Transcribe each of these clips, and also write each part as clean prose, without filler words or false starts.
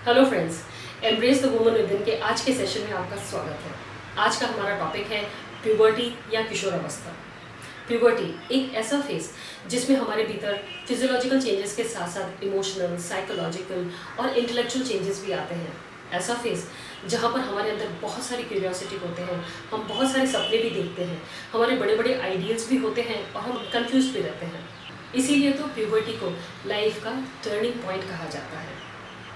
Hello friends, embrace the woman with in के आज के सेशन में आपका स्वागत है। आज का हमारा टॉपिक है प्यूबर्टी या किशोरावस्था। प्यूबर्टी एक ऐसा फेज जिसमें हमारे भीतर फिजियोलॉजिकल चेंजेस के साथ साथ इमोशनल, साइकोलॉजिकल और इंटेलेक्चुअल चेंजेस भी आते हैं। ऐसा फेज जहाँ पर हमारे अंदर बहुत सारी क्यूरियोसिटी होते हैं, हम बहुत सारे सपने भी देखते हैं, हमारे बड़े बड़े आइडियल्स भी होते हैं और हम कंफ्यूज भी रहते हैं। इसीलिए तो प्यूबर्टी को लाइफ का टर्निंग पॉइंट कहा जाता है।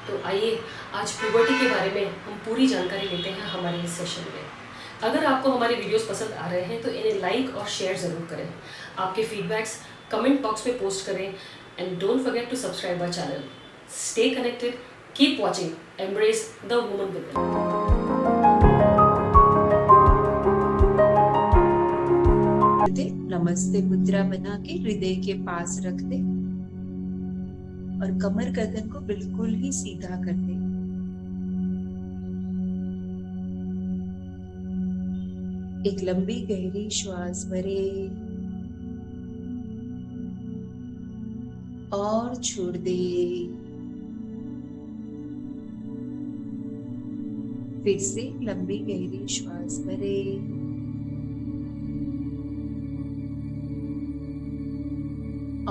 तो आइए आज प्यूबर्टी के बारे में हम पूरी जानकारी लेते हैं हमारे इस सेशन में। अगर आपको हमारे वीडियोस पसंद आ रहे हैं तो इन्हें लाइक और शेयर ज़रूर करें। आपके फीडबैक्स कमेंट बॉक्स में पोस्ट करें and don't forget to subscribe our channel. Stay connected, keep watching, embrace the woman within. नमस्ते मुद्रा बना के हृदय के पास रख दे और कमर गर्दन को बिल्कुल ही सीधा कर दे। एक लंबी गहरी श्वास भरे और छोड़ दे। फिर से लंबी गहरी श्वास भरे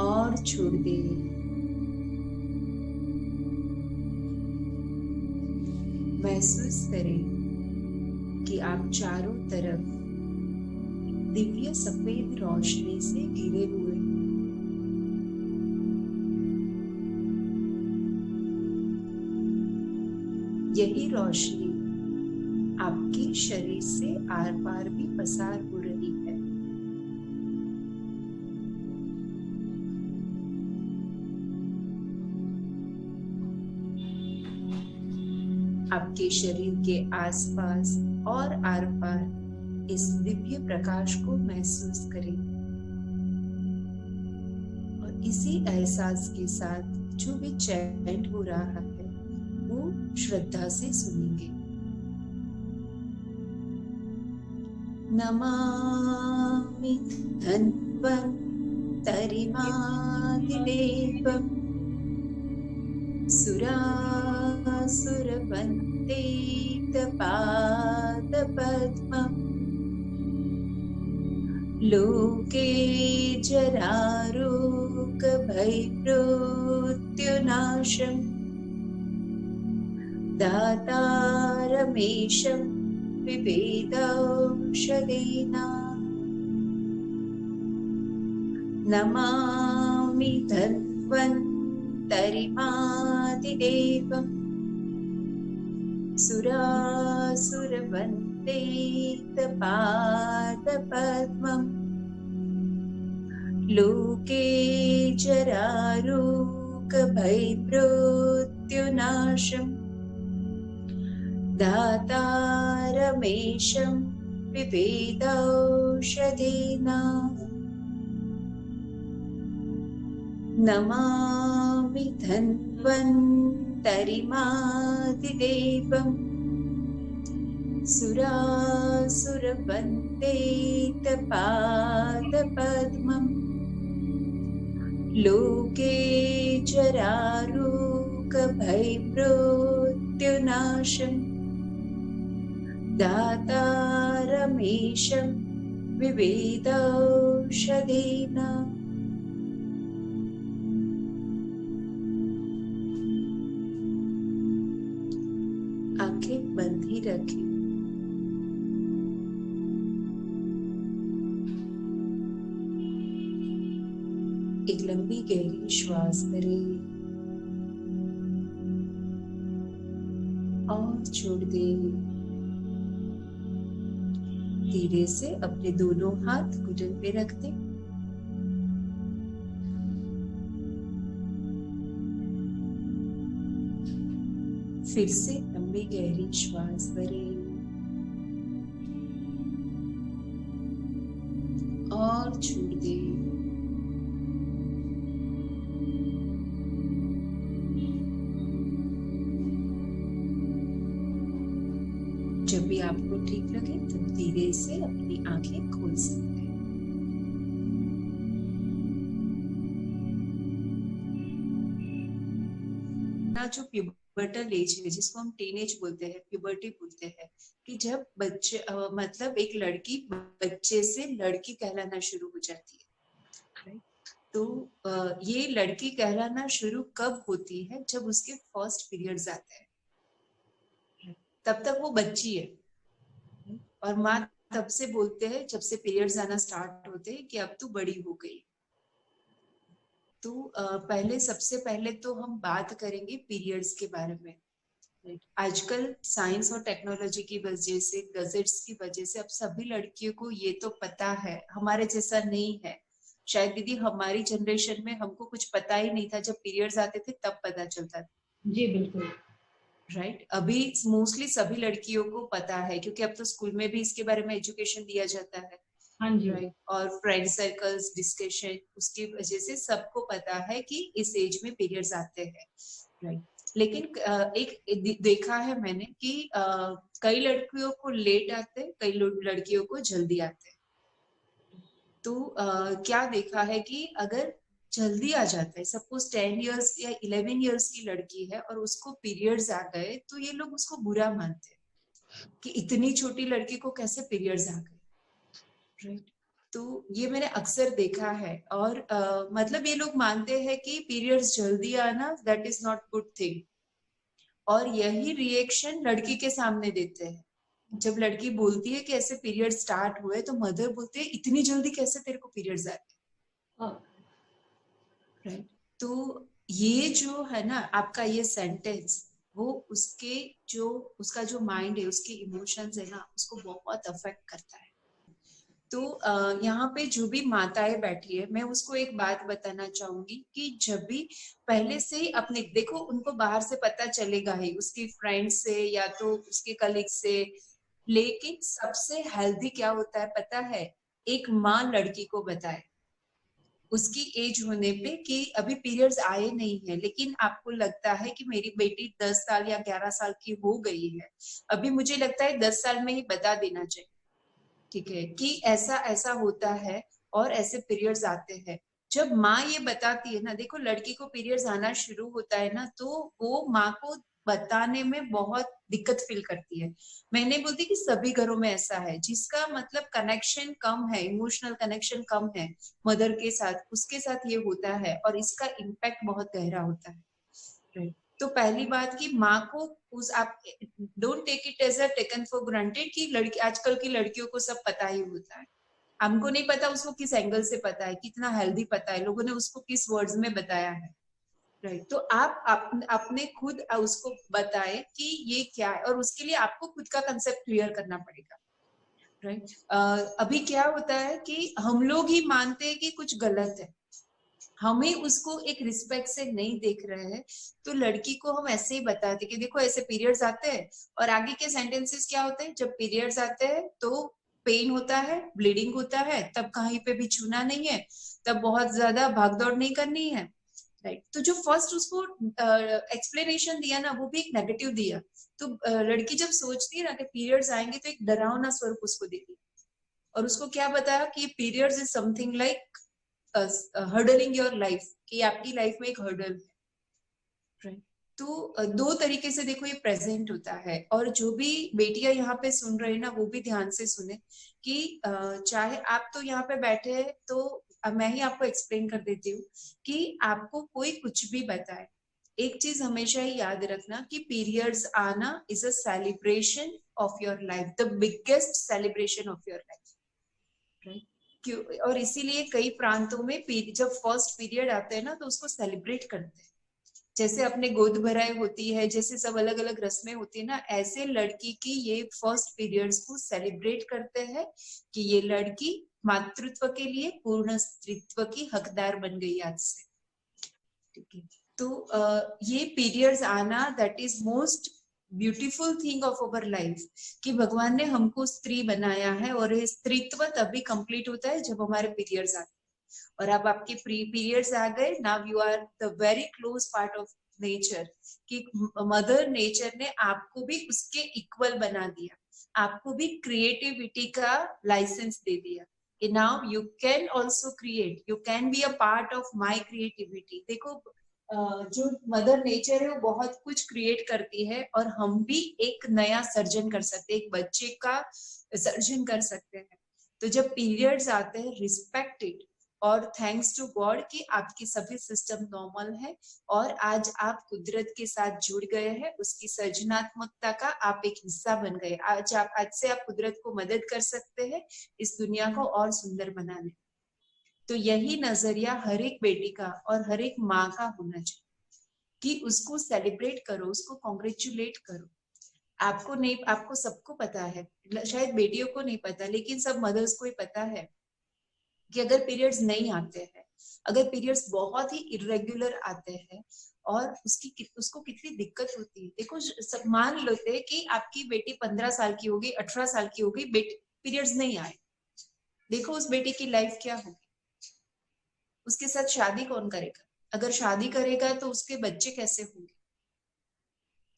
और छोड़ दे। महसूस करें कि आप चारों तरफ दिव्य सफेद रोशनी से घिरे हुए हैं। यही रोशनी आपके शरीर से आर पार भी पसार हो रही है। आपके शरीर के आसपास और आर पार इस दिव्य प्रकाश को महसूस करें और इसी एहसास के साथ जो भी चैंट हो रहा है वो श्रद्धा से सुनेंगे। नमामि धन्वन्तरिमादिदेवम् सुरासुरवन्दितपादपद्मम् लोके जरारोगभयमृत्युनाशम् दातारमीशं विवेदौषधीनां। नमामि धन्वन्तरिमादिदेवम् सुरासुरवन्दितपादपद्मम् लोके जरारोगभयमृत्युनाशम् दातारमीशं विवेदौषधीनां। नमामि धन्वन्तरिमादिदेवम् सुरासुरवन्दितपादपद्मम् लोके जरारोगभयमृत्युनाशम् दातारमीशं विवेदौषधीनां। आंखें बंद ही रखें। एक लंबी गहरी श्वास भरें और छोड़ दें। धीरे से अपने दोनों हाथ घुटन पे रख दें। फिर से लंबी गहरी श्वास भरें और छोड़ दें। जब भी आपको ठीक लगे तब धीरे से अपनी आंखें खोल सकते हैं। जो प्यूबर्टल एज है, जिसको हम टीनेज बोलते हैं, प्यूबर्टी बोलते हैं, कि जब बच्चे मतलब एक लड़की बच्चे से लड़की कहलाना शुरू हो जाती है, राइट? तो ये लड़की कहलाना शुरू कब होती है? जब उसके फर्स्ट पीरियड्स आते हैं, तब तक वो बच्ची है। और माँ तब से बोलते हैं, जब से पीरियड्स आना स्टार्ट होते हैं, कि अब तू बड़ी हो गई। तो पहले सबसे पहले तो हम बात करेंगे पीरियड्स के बारे में। आजकल साइंस और टेक्नोलॉजी की वजह से, गजेट्स की वजह से अब सभी लड़कियों को ये तो पता है, हमारे जैसा नहीं है। शायद दीदी हमारी जनरेशन में हमको कुछ पता ही नहीं था, जब पीरियड्स आते थे तब पता चलता था। जी बिल्कुल। राइट? अभी मोस्टली सभी लड़कियों को पता है, क्योंकि अब तो स्कूल में भी इसके बारे में एजुकेशन दिया जाता है। हाँ जी। राइट? और फ्रेंड सर्कल्स डिस्कशन, उसकी वजह से सबको पता है कि इस एज में पीरियड्स आते हैं। राइट? लेकिन एक देखा है मैंने कि कई लड़कियों को लेट आते हैं, कई लड़कियों को जल्दी आते हैं। तो क्या देखा है कि अगर जल्दी आ जाता है, सपोज 10 इयर्स या 11 इयर्स की लड़की है और उसको पीरियड्स आ गए, तो ये लोग उसको बुरा मानते हैं कि इतनी छोटी लड़की को कैसे पीरियड्स आ गए। राइट? तो ये मैंने अक्सर देखा है। और मतलब ये लोग मानते हैं कि पीरियड्स जल्दी आना that is not good thing, और यही रिएक्शन लड़की के सामने देते हैं। जब लड़की बोलती है कि ऐसे पीरियड स्टार्ट हुए, तो मदर बोलते हैं इतनी जल्दी कैसे तेरे को पीरियड्स आते हैं। राइट? तो ये जो है ना आपका ये सेंटेंस, वो उसका जो माइंड है, उसके इमोशंस है ना, उसको बहुत अफेक्ट करता है। तो यहाँ पे जो भी माताएं बैठी है, मैं उसको एक बात बताना चाहूंगी कि जब भी पहले से ही अपने देखो, उनको बाहर से पता चलेगा ही, उसकी फ्रेंड से या तो उसके कलीग से, लेकिन सबसे हेल्दी क्या होता है पता है? एक माँ लड़की को बताए उसकी एज होने पे कि अभी पीरियड्स आए नहीं है, लेकिन आपको लगता है कि मेरी बेटी 10 साल या 11 साल की हो गई है, अभी मुझे लगता है 10 साल में ही बता देना चाहिए, ठीक है, कि ऐसा ऐसा होता है और ऐसे पीरियड्स आते हैं। जब माँ ये बताती है ना, देखो लड़की को पीरियड्स आना शुरू होता है ना, तो वो माँ को बताने में बहुत दिक्कत फील करती है। मैं नहीं बोलती कि सभी घरों में ऐसा है, जिसका मतलब कनेक्शन कम है, इमोशनल कनेक्शन कम है मदर के साथ, उसके साथ ये होता है और इसका इम्पैक्ट बहुत गहरा होता है। राइट? तो पहली बात कि माँ को उस आप don't take it as a taken for granted कि लड़की, आजकल की लड़कियों को सब पता ही होता है। हमको नहीं पता उसको किस एंगल से पता है, कितना हेल्दी पता है, लोगों ने उसको किस वर्ड्स में बताया है। राइट? तो आप अपने खुद उसको बताए कि ये क्या है, और उसके लिए आपको खुद का कंसेप्ट क्लियर करना पड़ेगा। राइट? अभी क्या होता है कि हम लोग ही मानते हैं कि कुछ गलत है, हमें उसको एक रिस्पेक्ट से नहीं देख रहे हैं, तो लड़की को हम ऐसे ही बताते कि देखो ऐसे पीरियड्स आते हैं, और आगे के सेंटेंसेस क्या होते हैं, जब पीरियड्स आते हैं तो पेन होता है, ब्लीडिंग होता है, तब कहीं पे भी छूना नहीं है, तब बहुत ज्यादा भागदौड़ नहीं करनी है। राइट? तो जो फर्स्ट उसको एक्सप्लेनेशन दिया ना, वो भी एक नेगेटिव दिया। तो लड़की जब सोचती है ना कि पीरियड्स आएंगे, तो एक डरावना स्वरूप उसको देती, और उसको क्या बताया कि periods is something like hurdling your life, कि आपकी लाइफ में एक हर्डल है। राइट? तो दो तरीके से देखो ये प्रेजेंट होता है। और जो भी बेटियां यहाँ पे सुन रहे हैं ना, वो भी ध्यान से सुने कि चाहे आप तो यहाँ पे बैठे हैं, तो मैं ही आपको एक्सप्लेन कर देती हूँ कि आपको कोई कुछ भी बताए, एक चीज हमेशा ही याद रखना कि पीरियड्स आना is a celebration of your life, the biggest celebration of your life. Right? और इसीलिए कई प्रांतों में जब फर्स्ट पीरियड आते हैं ना, तो उसको सेलिब्रेट करते हैं, जैसे अपने गोद भराई होती है, जैसे सब अलग अलग रस्में होती है ना, ऐसे लड़की की ये फर्स्ट पीरियड्स को सेलिब्रेट करते हैं कि ये लड़की मातृत्व के लिए पूर्ण स्त्रीत्व की हकदार बन गई आज से। ठीक है? तो ये पीरियड्स आना that is most beautiful thing of our life, कि भगवान ने हमको स्त्री बनाया है, और ये स्त्रीत्व तभी कंप्लीट होता है जब हमारे पीरियड्स आते हैं। और अब आपके पीरियड्स आ गए, now you are the very close part of nature, कि मदर नेचर ने आपको भी उसके इक्वल बना दिया, आपको भी क्रिएटिविटी का लाइसेंस दे दिया कि now you can also create, you can be a part of my creativity. देखो जो मदर नेचर है वो बहुत कुछ क्रिएट करती है और हम भी एक नया सर्जन कर सकते हैं, एक बच्चे का सर्जन कर सकते हैं। तो जब पीरियड्स आते हैं, रिस्पेक्ट इट और थैंक्स टू गॉड कि आपकी सभी सिस्टम नॉर्मल है और आज आप कुदरत के साथ जुड़ गए हैं, उसकी सृजनात्मकता का आप एक हिस्सा बन गए। आज से आप कुदरत को मदद कर सकते हैं इस दुनिया को और सुंदर बनाने। तो यही नजरिया हर एक बेटी का और हर एक माँ का होना चाहिए कि उसको सेलिब्रेट करो, उसको कॉन्ग्रेचुलेट करो। आपको नहीं, आपको सबको पता है, शायद बेटियों को नहीं पता, लेकिन सब मदर्स को ही पता है कि अगर पीरियड्स नहीं आते हैं, अगर पीरियड्स बहुत ही इरेगुलर आते हैं और उसको कितनी दिक्कत होती है। देखो, सब मान लेते हैं कि आपकी बेटी 15 साल की होगी, 18 साल की होगी, पीरियड्स नहीं आए, देखो उस बेटी की लाइफ क्या होगी, उसके साथ शादी कौन करेगा, अगर शादी करेगा तो उसके बच्चे कैसे होंगे।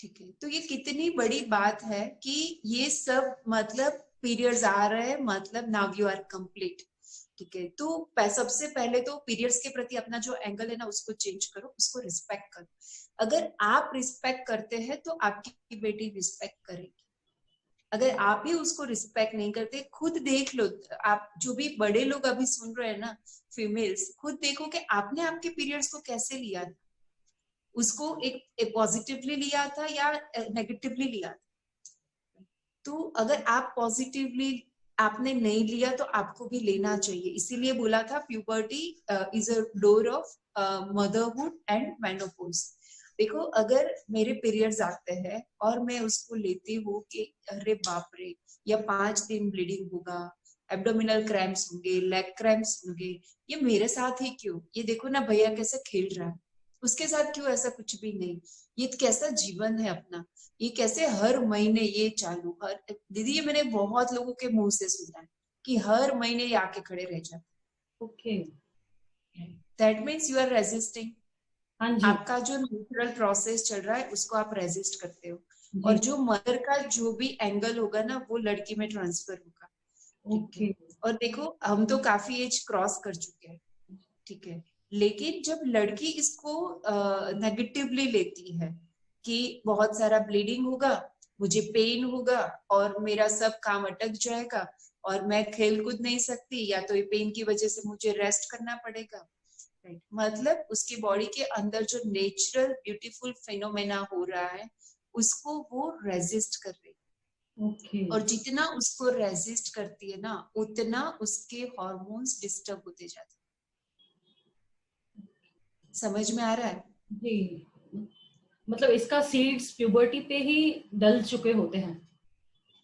ठीक है, तो ये कितनी बड़ी बात है कि ये सब मतलब पीरियड्स आ रहे हैं मतलब नाउ यू आर कंप्लीट। ठीक है, तो सबसे पहले तो पीरियड्स के प्रति अपना जो एंगल है ना उसको चेंज करो, उसको रिस्पेक्ट करो। अगर आप रिस्पेक्ट करते हैं तो आपकी बेटी रिस्पेक्ट करेगी। अगर आप ही उसको रिस्पेक्ट नहीं करते, खुद देख लो, आप जो भी बड़े लोग अभी सुन रहे हैं ना, फीमेल्स, खुद देखो कि आपने आपके पीरियड्स को कैसे लिया, उसको एक पॉजिटिवली लिया था या नेगेटिवली लिया था। तो अगर आप पॉजिटिवली आपने नहीं लिया तो आपको भी लेना चाहिए। इसीलिए बोला था puberty is a door of motherhood and menopause. देखो, अगर मेरे पीरियड्स आते हैं और मैं उसको लेती हूँ कि अरे बाप रे, या 5 दिन ब्लीडिंग होगा, एब्डोमिनल क्रैम्प्स होंगे, लेग क्रैम्प्स होंगे, ये मेरे साथ ही क्यों, ये देखो ना भैया कैसे खेल रहा है, उसके साथ क्यों ऐसा कुछ भी नहीं, ये कैसा जीवन है अपना, ये कैसे हर महीने ये चालू। हर दीदी, ये मैंने बहुत लोगों के मुंह से सुना है कि हर महीने ये आके खड़े रह जाते। Okay, that means you are resisting. हाँ जी, आपका जो नेचुरल प्रोसेस चल रहा है उसको आप रेजिस्ट करते हो, और जी, जो मदर का जो भी एंगल होगा ना वो लड़की में ट्रांसफर होगा। ठीक है, ओके, और देखो हम तो काफी एज क्रॉस कर चुके हैं। ठीक है, लेकिन जब लड़की इसको नेगेटिवली लेती है कि बहुत सारा ब्लीडिंग होगा, मुझे पेन होगा और मेरा सब काम अटक जाएगा और मैं खेल कूद नहीं सकती, या तो ये पेन की वजह से मुझे रेस्ट करना पड़ेगा। राइट, मतलब उसकी बॉडी के अंदर जो नेचुरल ब्यूटीफुल फिनोमेना हो रहा है उसको वो रेजिस्ट कर रही है। ओके, और जितना उसको रेजिस्ट करती है ना उतना उसके हॉर्मोन्स डिस्टर्ब होते जाते हैं। समझ में आ रहा है? जी। मतलब इसका सीड्स प्यूबर्टी पे ही डल चुके होते हैं।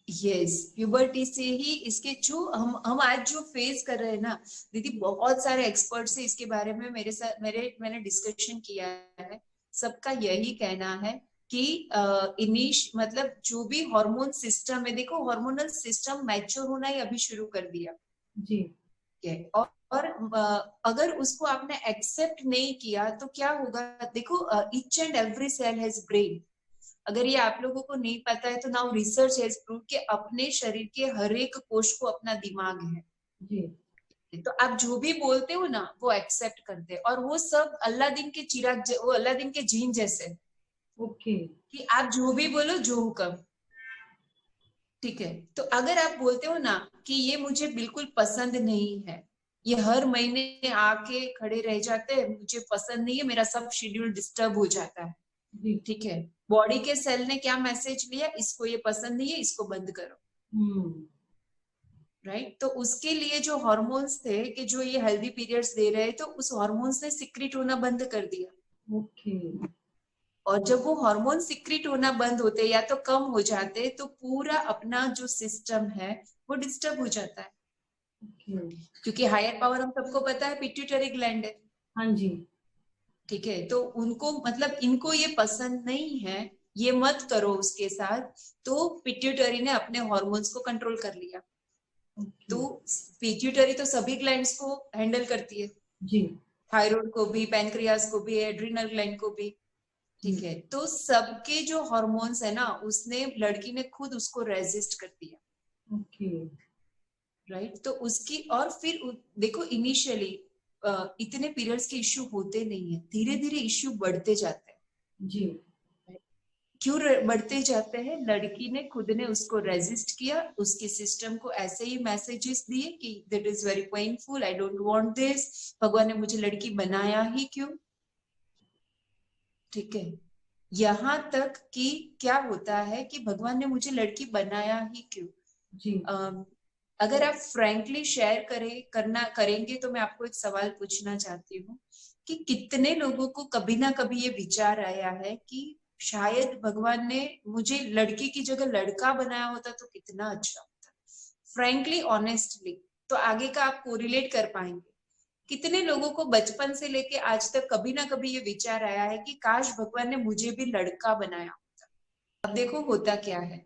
यस, प्यूबर्टी से ही इसके जो हम आज जो फेस कर रहे हैं ना दीदी, बहुत सारे एक्सपर्ट से इसके बारे में मैंने डिस्कशन किया है। सबका यही कहना है कि मतलब जो भी हार्मोन सिस्टम है, देखो हार्मोनल सिस्टम मैच्योर होना ही अभी शुरू कर दिया जी, है। और अगर उसको आपने एक्सेप्ट नहीं किया तो क्या होगा, देखो each and every cell has brain. अगर ये आप लोगों को नहीं पता है तो नाउ रिसर्च हैज प्रूव कि अपने शरीर के हर एक कोश को अपना दिमाग है। जी, तो आप जो भी बोलते हो ना वो एक्सेप्ट करते हैं, और वो सब अल्लादीन के चिराग, वो अल्लादीन के जीन जैसे ओके, कि आप जो भी बोलो जो हुक्म। ठीक है, तो अगर आप बोलते हो ना कि ये मुझे बिल्कुल पसंद नहीं है, ये हर महीने आके खड़े रह जाते हैं, मुझे पसंद नहीं है, मेरा सब शेड्यूल डिस्टर्ब हो जाता है। जी, ठीक है, बॉडी के सेल ने क्या मैसेज लिया, इसको ये पसंद नहीं है, इसको बंद करो। हम्म, राइट, तो उसके लिए जो हार्मोन्स थे कि जो ये हेल्दी पीरियड्स दे रहे हैं, तो उस हार्मोन्स ने सिक्रीट होना बंद कर दिया। ओके, और जब वो हार्मोन सिक्रीट होना बंद होते या तो कम हो जाते तो पूरा अपना जो सिस्टम है वो डिस्टर्ब हो जाता है। ओके, क्योंकि हायर पावर हम सबको पता है पिट्यूटरी ग्लैंड है। हाँ जी, ठीक है, तो उनको मतलब इनको ये पसंद नहीं है, ये मत करो उसके साथ, तो पिट्यूटरी ने अपने हॉर्मोन्स को कंट्रोल कर लिया। ओके, तो पिट्यूटरी तो सभी ग्लैंड्स को हैंडल करती है, जी, थायराइड को भी, पैनक्रियास को भी, एड्रिनल ग्लैंड को भी। ठीक है, तो सबके जो हार्मोन्स है ना उसने, लड़की ने खुद उसको रेजिस्ट कर दिया। ओके, राइट, तो उसकी और फिर देखो इनिशियली इतने पीरियड्स के इश्यू होते नहीं है, धीरे धीरे इश्यू बढ़ते जाते हैं। जी क्यों बढ़ते जाते हैं? लड़की ने खुद ने उसको रेजिस्ट किया, उसके सिस्टम को ऐसे ही मैसेजेस दिए कि that is very painful, I don't want this, भगवान ने मुझे लड़की बनाया ही क्यों? ठीक है, यहाँ तक कि क्या होता है कि भगवान ने मुझे लड़की बनाया ही क्यों? जी अगर आप फ्रैंकली शेयर करेंगे तो मैं आपको एक सवाल पूछना चाहती हूँ कि कितने लोगों को कभी ना कभी ये विचार आया है कि शायद भगवान ने मुझे लड़की की जगह लड़का बनाया होता तो कितना अच्छा होता। फ्रैंकली ऑनेस्टली तो आगे का आप कोरिलेट कर पाएंगे। कितने लोगों को बचपन से लेके आज तक कभी ना कभी ये विचार आया है कि काश भगवान ने मुझे भी लड़का बनाया होता। अब देखो होता क्या है,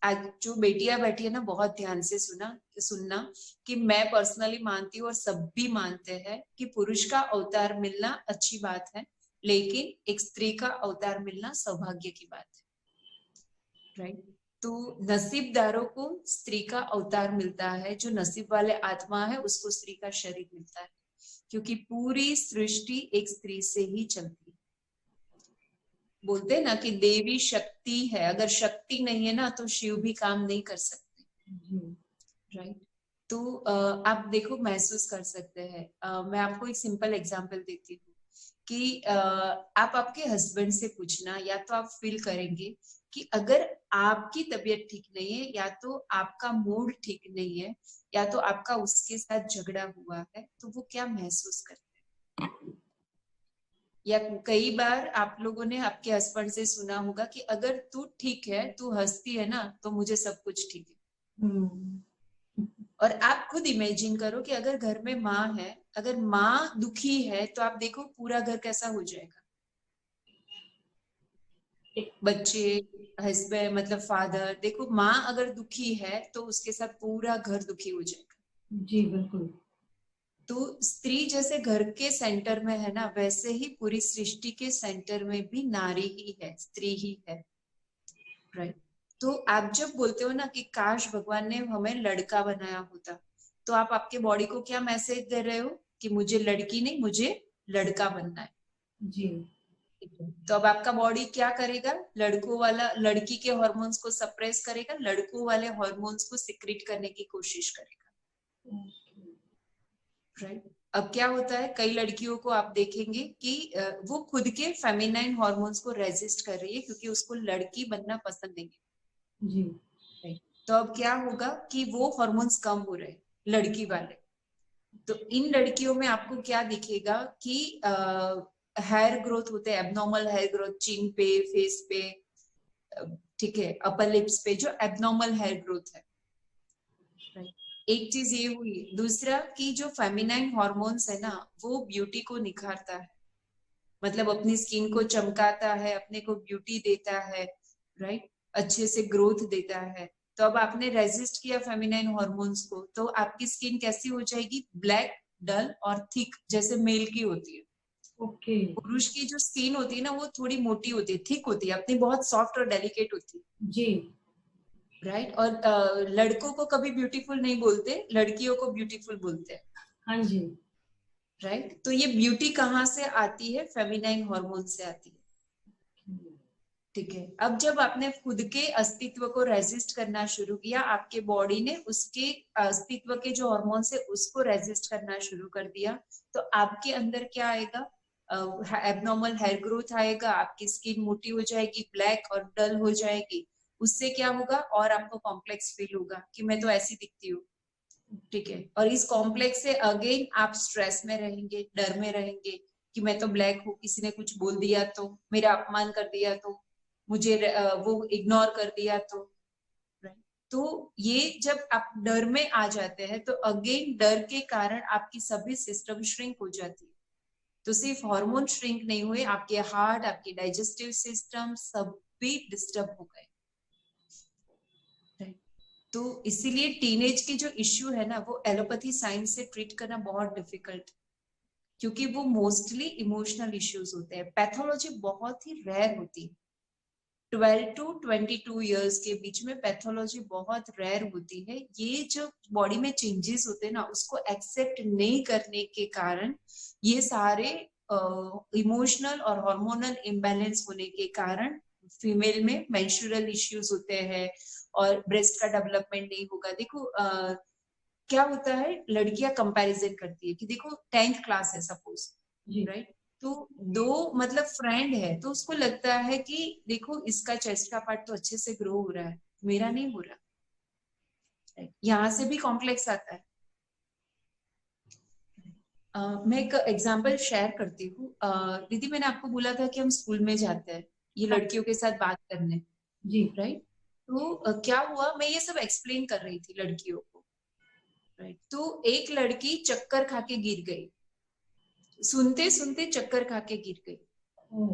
आज जो बेटियां बैठी है ना, बहुत ध्यान से सुनना कि मैं पर्सनली मानती हूँ और सब भी मानते हैं कि पुरुष का अवतार मिलना अच्छी बात है, लेकिन एक स्त्री का अवतार मिलना सौभाग्य की बात है, राइट? तो नसीबदारों को स्त्री का अवतार मिलता है, जो नसीब वाले आत्मा है उसको स्त्री का शरीर मिलता है, क्योंकि पूरी सृष्टि एक स्त्री से ही चलती है। बोलते हैं ना कि देवी शक्ति है, अगर शक्ति नहीं है ना तो शिव भी काम नहीं कर सकते, राइट? तो आप देखो, महसूस कर सकते हैं। मैं आपको एक सिंपल एग्जांपल देती हूँ कि आप आपके हस्बैंड से पूछना, या तो आप फील करेंगे कि अगर आपकी तबीयत ठीक नहीं है, या तो आपका मूड ठीक नहीं है, या तो आपका उसके साथ झगड़ा हुआ है, तो वो क्या महसूस करते हैं। या कई बार आप लोगों ने आपके हस्बैंड से सुना होगा कि अगर तू ठीक है, तू हंसती है ना, तो मुझे सब कुछ ठीक है। और आप खुद इमेजिन करो कि अगर घर में माँ है, अगर माँ दुखी है तो आप देखो पूरा घर कैसा हो जाएगा। बच्चे, हस्बैंड, मतलब फादर, देखो माँ अगर दुखी है तो उसके साथ पूरा घर दुखी हो जाएगा। जी बिल्कुल। तो स्त्री जैसे घर के सेंटर में है ना, वैसे ही पूरी सृष्टि के सेंटर में भी नारी ही है, स्त्री ही है, राइट? तो आप जब बोलते हो ना कि काश भगवान ने हमें लड़का बनाया होता, तो आप आपके बॉडी को क्या मैसेज दे रहे हो कि मुझे लड़की नहीं, मुझे लड़का बनना है। जी तो अब आपका बॉडी क्या करेगा? लड़कों वाला, लड़की के हार्मोन्स को सप्रेस करेगा, लड़कों वाले हार्मोन्स को सिक्रेट करने की कोशिश करेगा, राइट? अब क्या होता है, कई लड़कियों को आप देखेंगे कि वो खुद के फेमिनाइन हार्मोन्स को रेजिस्ट कर रही है क्योंकि उसको लड़की बनना पसंद नहीं है, जी राइट? तो अब क्या होगा कि वो हार्मोन्स कम हो रहे हैं, लड़की वाले। तो इन लड़कियों में आपको क्या दिखेगा कि हेयर ग्रोथ होते हैं, एबनॉर्मल हेयर ग्रोथ, चिन पे, फेस पे, ठीक है, अपर लिप्स पे जो एबनॉर्मल हेयर ग्रोथ है, राइट? एक चीज ये हुई। दूसरा कि जो फेमिनाइन हॉर्मोन्स है ना, वो ब्यूटी को निखारता है, मतलब अपनी स्किन को चमकाता है, अपने को ब्यूटी देता है, राइट? अच्छे से ग्रोथ देता है। तो अब आपने रेजिस्ट किया फेमिनाइन हॉर्मोन्स को, तो आपकी स्किन कैसी हो जाएगी? ब्लैक, डल और थिक, जैसे मेल की होती है। ओके पुरुष की जो स्किन होती है ना, वो थोड़ी मोटी होती है, थिक होती है, अपनी बहुत सॉफ्ट और डेलिकेट होती है, जी राइट? और लड़कों को कभी ब्यूटीफुल नहीं बोलते, लड़कियों को ब्यूटीफुल बोलते हैं, हाँ जी राइट? तो ये ब्यूटी कहाँ से आती है? फेमिनाइन हॉर्मोन से आती है, ठीक है? अब जब आपने खुद के अस्तित्व को रेजिस्ट करना शुरू किया, आपके बॉडी ने उसके अस्तित्व के जो हॉर्मोन्स है उसको रेजिस्ट करना शुरू कर दिया, तो आपके अंदर क्या आएगा? एबनॉर्मल हेयर ग्रोथ आएगा, आपकी स्किन मोटी हो जाएगी, ब्लैक और डल हो जाएगी। उससे क्या होगा? और आपको कॉम्प्लेक्स फील होगा कि मैं तो ऐसी दिखती हूँ, ठीक है? और इस कॉम्प्लेक्स से अगेन आप स्ट्रेस में रहेंगे, डर में रहेंगे कि मैं तो ब्लैक हूँ, किसी ने कुछ बोल दिया तो, मेरा अपमान कर दिया तो, मुझे वो इग्नोर कर दिया तो, राइट? तो ये जब आप डर में आ जाते हैं तो अगेन डर के कारण आपकी सभी सिस्टम श्रिंक हो जाती है। तो सिर्फ हार्मोन श्रिंक नहीं हुए, आपके हार्ट, आपकी डाइजेस्टिव सिस्टम सब भी डिस्टर्ब हो गए, राइट? तो इसीलिए टीनेज की जो इश्यू है ना, वो एलोपैथी साइंस से ट्रीट करना बहुत डिफिकल्ट, क्योंकि वो मोस्टली इमोशनल इश्यूज होते हैं, पैथोलॉजी बहुत ही रेयर होती है, 12 टू 22 इयर्स के बीच में पैथोलॉजी बहुत रेयर होती है। ये जो बॉडी में चेंजेस होते हैं ना, उसको एक्सेप्ट नहीं करने के कारण ये सारे इमोशनल और हार्मोनल इम्बैलेंस होने के कारण फीमेल में मेंस्ट्रुअल इश्यूज होते हैं और ब्रेस्ट का डेवलपमेंट नहीं होगा। देखो क्या होता है, लड़कियां कंपैरिजन करती है कि देखो 10th क्लास है सपोज, राइट, तो दो मतलब फ्रेंड है तो उसको लगता है कि देखो इसका चेस्ट का पार्ट तो अच्छे से ग्रो हो रहा है, मेरा नहीं हो रहा, right? यहाँ से भी कॉम्प्लेक्स आता है। मैं एक एग्जांपल शेयर करती हूँ। दीदी मैंने आपको बोला था कि हम स्कूल में जाते हैं ये लड़कियों के साथ बात करने, जी राइट, तो क्या हुआ, मैं ये सब एक्सप्लेन कर रही थी लड़कियों को, राइट, तो एक लड़की चक्कर खा के गिर गई, सुनते सुनते चक्कर खा के गिर गई।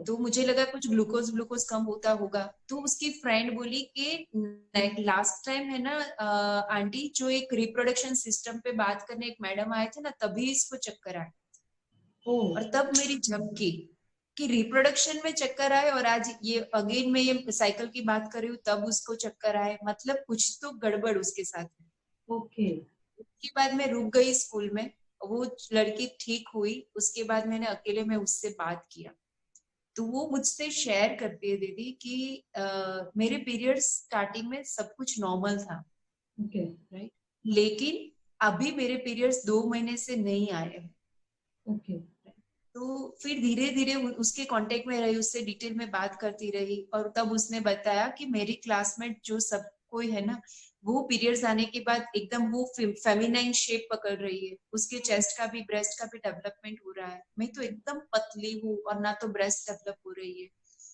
तो मुझे लगा कुछ ग्लूकोज ग्लूकोज कम होता होगा, तो उसकी फ्रेंड बोली कि लास्ट टाइम है ना आंटी, जो एक रिप्रोडक्शन सिस्टम पे बात करने एक मैडम आए थे ना, तभी इसको चक्कर आए। और तब मेरी झपकी कि रिप्रोडक्शन में चक्कर आए और आज ये अगेन मैं ये साइकिल की बात कर रही हूँ तब उसको चक्कर आए, मतलब कुछ तो गड़बड़ उसके साथ है। ओके। उसके बाद मैं रुक गई स्कूल में, वो लड़की ठीक हुई, उसके बाद मैंने अकेले में उससे बात किया, तो वो मुझसे शेयर करती है दीदी कि मेरे पीरियड्स स्टार्टिंग में सब कुछ नॉर्मल था, ओके राइट, लेकिन अभी मेरे पीरियड्स 2 महीने से नहीं आए हैं। ओके। तो फिर धीरे धीरे उसके कांटेक्ट में रही, उससे डिटेल में बात करती रही, और तब उसने बताया कि मेरी क्लासमेट जो सब कोई है ना, वो पीरियड्स आने के बाद एकदम वो फेमिनाइन शेप पकड़ रही है, उसके चेस्ट का भी ब्रेस्ट का भी डेवलपमेंट हो रहा है, मैं तो एकदम पतली हूँ और ना तो ब्रेस्ट डेवलप हो रही है।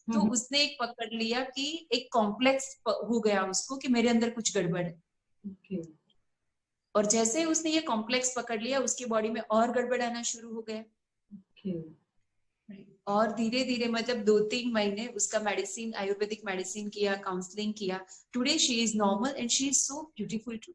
तो उसने एक पकड़ लिया कि एक कॉम्प्लेक्स हो गया उसको कि मेरे अंदर कुछ गड़बड़ है। ओके और जैसे ही उसने ये कॉम्प्लेक्स पकड़ लिया, उसकी बॉडी में और गड़बड़ आना शुरू हो गया। ओके। और धीरे धीरे मतलब 2-3 महीने उसका मेडिसिन, आयुर्वेदिक मेडिसिन किया, काउंसलिंग किया, today she is normal and she is so beautiful too,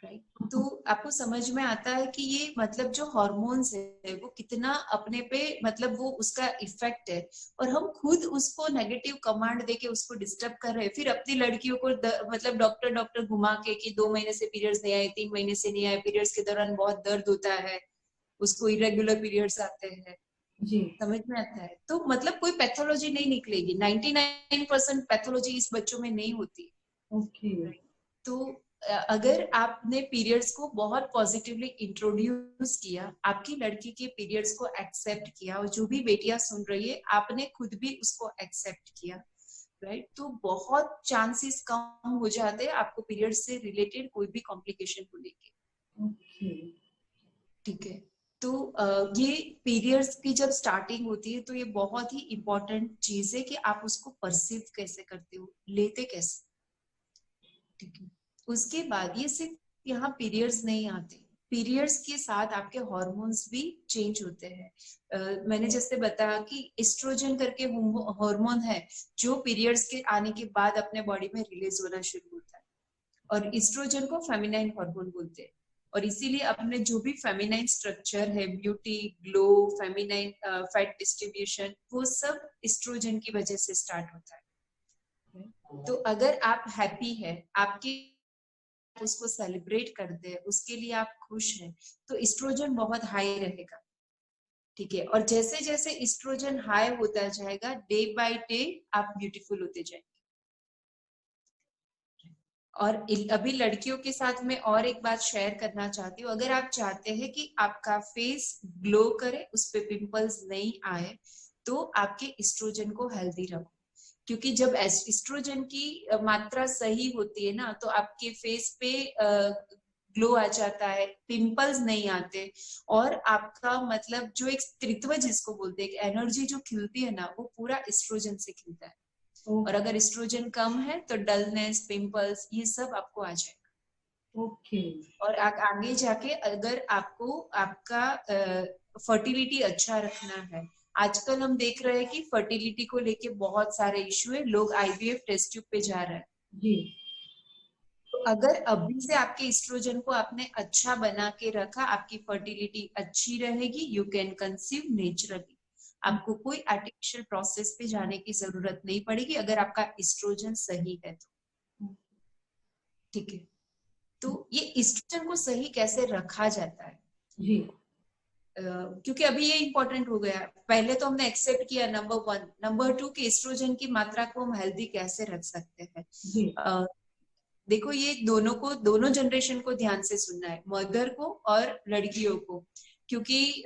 right. तो आपको समझ में आता है कि ये मतलब जो हॉर्मोन्स है वो कितना अपने पे मतलब वो उसका इफेक्ट है, और हम खुद उसको नेगेटिव कमांड देके उसको डिस्टर्ब कर रहे हैं। फिर अपनी लड़कियों को मतलब डॉक्टर डॉक्टर घुमा के कि 2 महीने से पीरियड्स नहीं आए, 3 महीने से नहीं आए, पीरियड्स के दौरान बहुत दर्द होता है, उसको इरेगुलर पीरियड्स आते हैं, जी समझ में आता है। तो मतलब कोई पैथोलॉजी नहीं निकलेगी, 99% पैथोलॉजी इस बच्चों में नहीं होती, ओके। राइट। तो अगर आपने पीरियड्स को बहुत पॉजिटिवली इंट्रोड्यूस किया, आपकी लड़की के पीरियड्स को एक्सेप्ट किया, और जो भी बेटियां सुन रही है आपने खुद भी उसको एक्सेप्ट किया, राइट, तो बहुत चांसेस कम हो जाते हैं आपको पीरियड्स से रिलेटेड कोई भी कॉम्प्लिकेशन होने के। ओके। ठीक है, तो ये पीरियड्स की जब स्टार्टिंग होती है तो ये बहुत ही इम्पोर्टेंट चीज है कि आप उसको परसीव कैसे करते हो, लेते कैसे, ठीक है। उसके बाद ये सिर्फ यहाँ पीरियड्स नहीं आते, पीरियड्स के साथ आपके हॉर्मोन्स भी चेंज होते हैं। मैंने जैसे बताया कि एस्ट्रोजन करके हार्मोन है जो पीरियड्स के आने के बाद अपने बॉडी में रिलीज होना शुरू होता है, और एस्ट्रोजन को फेमिनाइन हार्मोन बोलते हैं। और इसीलिए अपने जो भी फेमिनाइन स्ट्रक्चर है, beauty, glow, feminine fat distribution, वो सब एस्ट्रोजन की वजह से स्टार्ट होता है। तो अगर आप हैप्पी है, आपकी उसको सेलिब्रेट करते हैं, उसके लिए आप खुश हैं, तो एस्ट्रोजन बहुत हाई रहेगा, ठीक है। और जैसे जैसे एस्ट्रोजन हाई होता जाएगा, डे बाय डे आप ब्यूटीफुल होते जाएंगे। और अभी लड़कियों के साथ में और एक बात शेयर करना चाहती हूँ, अगर आप चाहते हैं कि आपका फेस ग्लो करे, उस पे पिंपल्स नहीं आए, तो आपके एस्ट्रोजन को हेल्दी रखो, क्योंकि जब एस्ट्रोजन की मात्रा सही होती है ना, तो आपके फेस पे ग्लो आ जाता है, पिंपल्स नहीं आते, और आपका मतलब जो एक स्त्रीत्व जिसको बोलते हैं, एनर्जी जो खिलती है ना, वो पूरा एस्ट्रोजन से खिलता है। और अगर एस्ट्रोजन कम है तो डलनेस, पिंपल्स, ये सब आपको आ जाएगा। ओके। और आगे जाके अगर आपको आपका फर्टिलिटी अच्छा रखना है, आजकल हम देख रहे हैं कि फर्टिलिटी को लेके बहुत सारे इश्यू है, लोग आईवीएफ टेस्ट ट्यूब पे जा रहे हैं। जी तो अगर अभी से आपके एस्ट्रोजन को आपने अच्छा बना के रखा, आपकी फर्टिलिटी अच्छी रहेगी, यू कैन कंसीव नेचुरली। आपको कोई आर्टिफिशियल प्रोसेस पे जाने की जरूरत नहीं पड़ेगी अगर आपका एस्ट्रोजन सही है तो। ठीक है, तो ये एस्ट्रोजन को सही कैसे रखा जाता है? जी क्योंकि अभी ये इंपॉर्टेंट हो गया। पहले तो हमने एक्सेप्ट किया नंबर 1, नंबर 2 कि एस्ट्रोजन की मात्रा को हम हेल्दी कैसे रख सकते हैं। जी देखो ये दोनों को, दोनों जनरेशन को ध्यान से सुनना है, मदर को और लड़कियों को। क्योंकि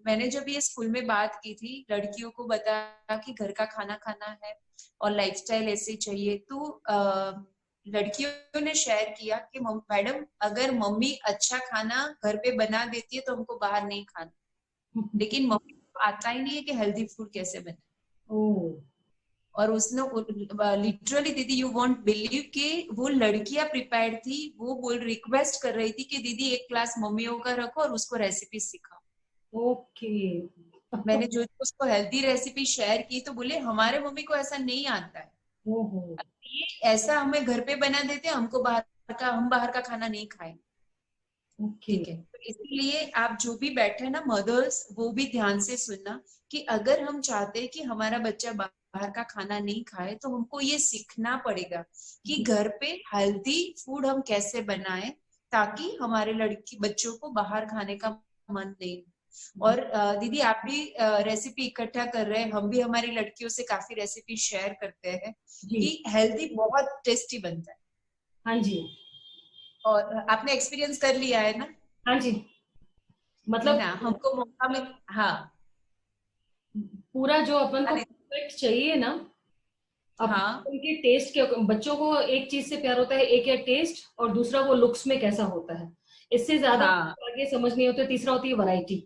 मैंने जब ये स्कूल में बात की थी, लड़कियों को बताया कि घर का खाना खाना है और लाइफस्टाइल ऐसे चाहिए, तो लड़कियों ने शेयर किया कि मैडम अगर मम्मी अच्छा खाना घर पे बना देती है तो हमको बाहर नहीं खाना, लेकिन मम्मी को आता ही नहीं है कि हेल्दी फूड कैसे बने। ओ और उसने लिटरली दीदी यू वॉन्ट बिलीव कि वो लड़कियां प्रिपेयर्ड थी, वो बोल रिक्वेस्ट कर रही थी कि दीदी एक क्लास मम्मियों का रखो और उसको रेसिपी सिखाओ। ओके मैंने जो उसको हेल्दी रेसिपी शेयर की तो बोले हमारे मम्मी को ऐसा नहीं आता है, ओहो ये ऐसा हमें घर पे बना देते हैं, हमको हम बाहर का खाना नहीं खाएं। ओके ठीक है, तो इसीलिए आप जो भी बैठे ना मदर्स, वो भी ध्यान से सुनना कि अगर हम चाहते हैं कि हमारा बच्चा बाहर का खाना नहीं खाए तो हमको ये सीखना पड़ेगा कि घर पे हेल्दी फूड हम कैसे बनाएं ताकि हमारे लड़की बच्चों को बाहर खाने का मन नहीं। और दीदी आप भी रेसिपी इकट्ठा कर रहे हैं, हम भी हमारी लड़कियों से काफी रेसिपी शेयर करते हैं जी कि हेल्दी बहुत टेस्टी बनता है। हाँ जी और आपने एक्सपीरियंस कर लिया है ना? हाँ जी है मतलब ना, हमको मौका मिल, हाँ पूरा जो अपन को परफेक्ट चाहिए ना, अब हाँ उनके टेस्ट के बच्चों को एक चीज से प्यार होता है, एक है टेस्ट और दूसरा वो लुक्स में कैसा होता है। इससे ज्यादा हाँ आगे समझ नहीं होते, तीसरा होती है वैरायटी।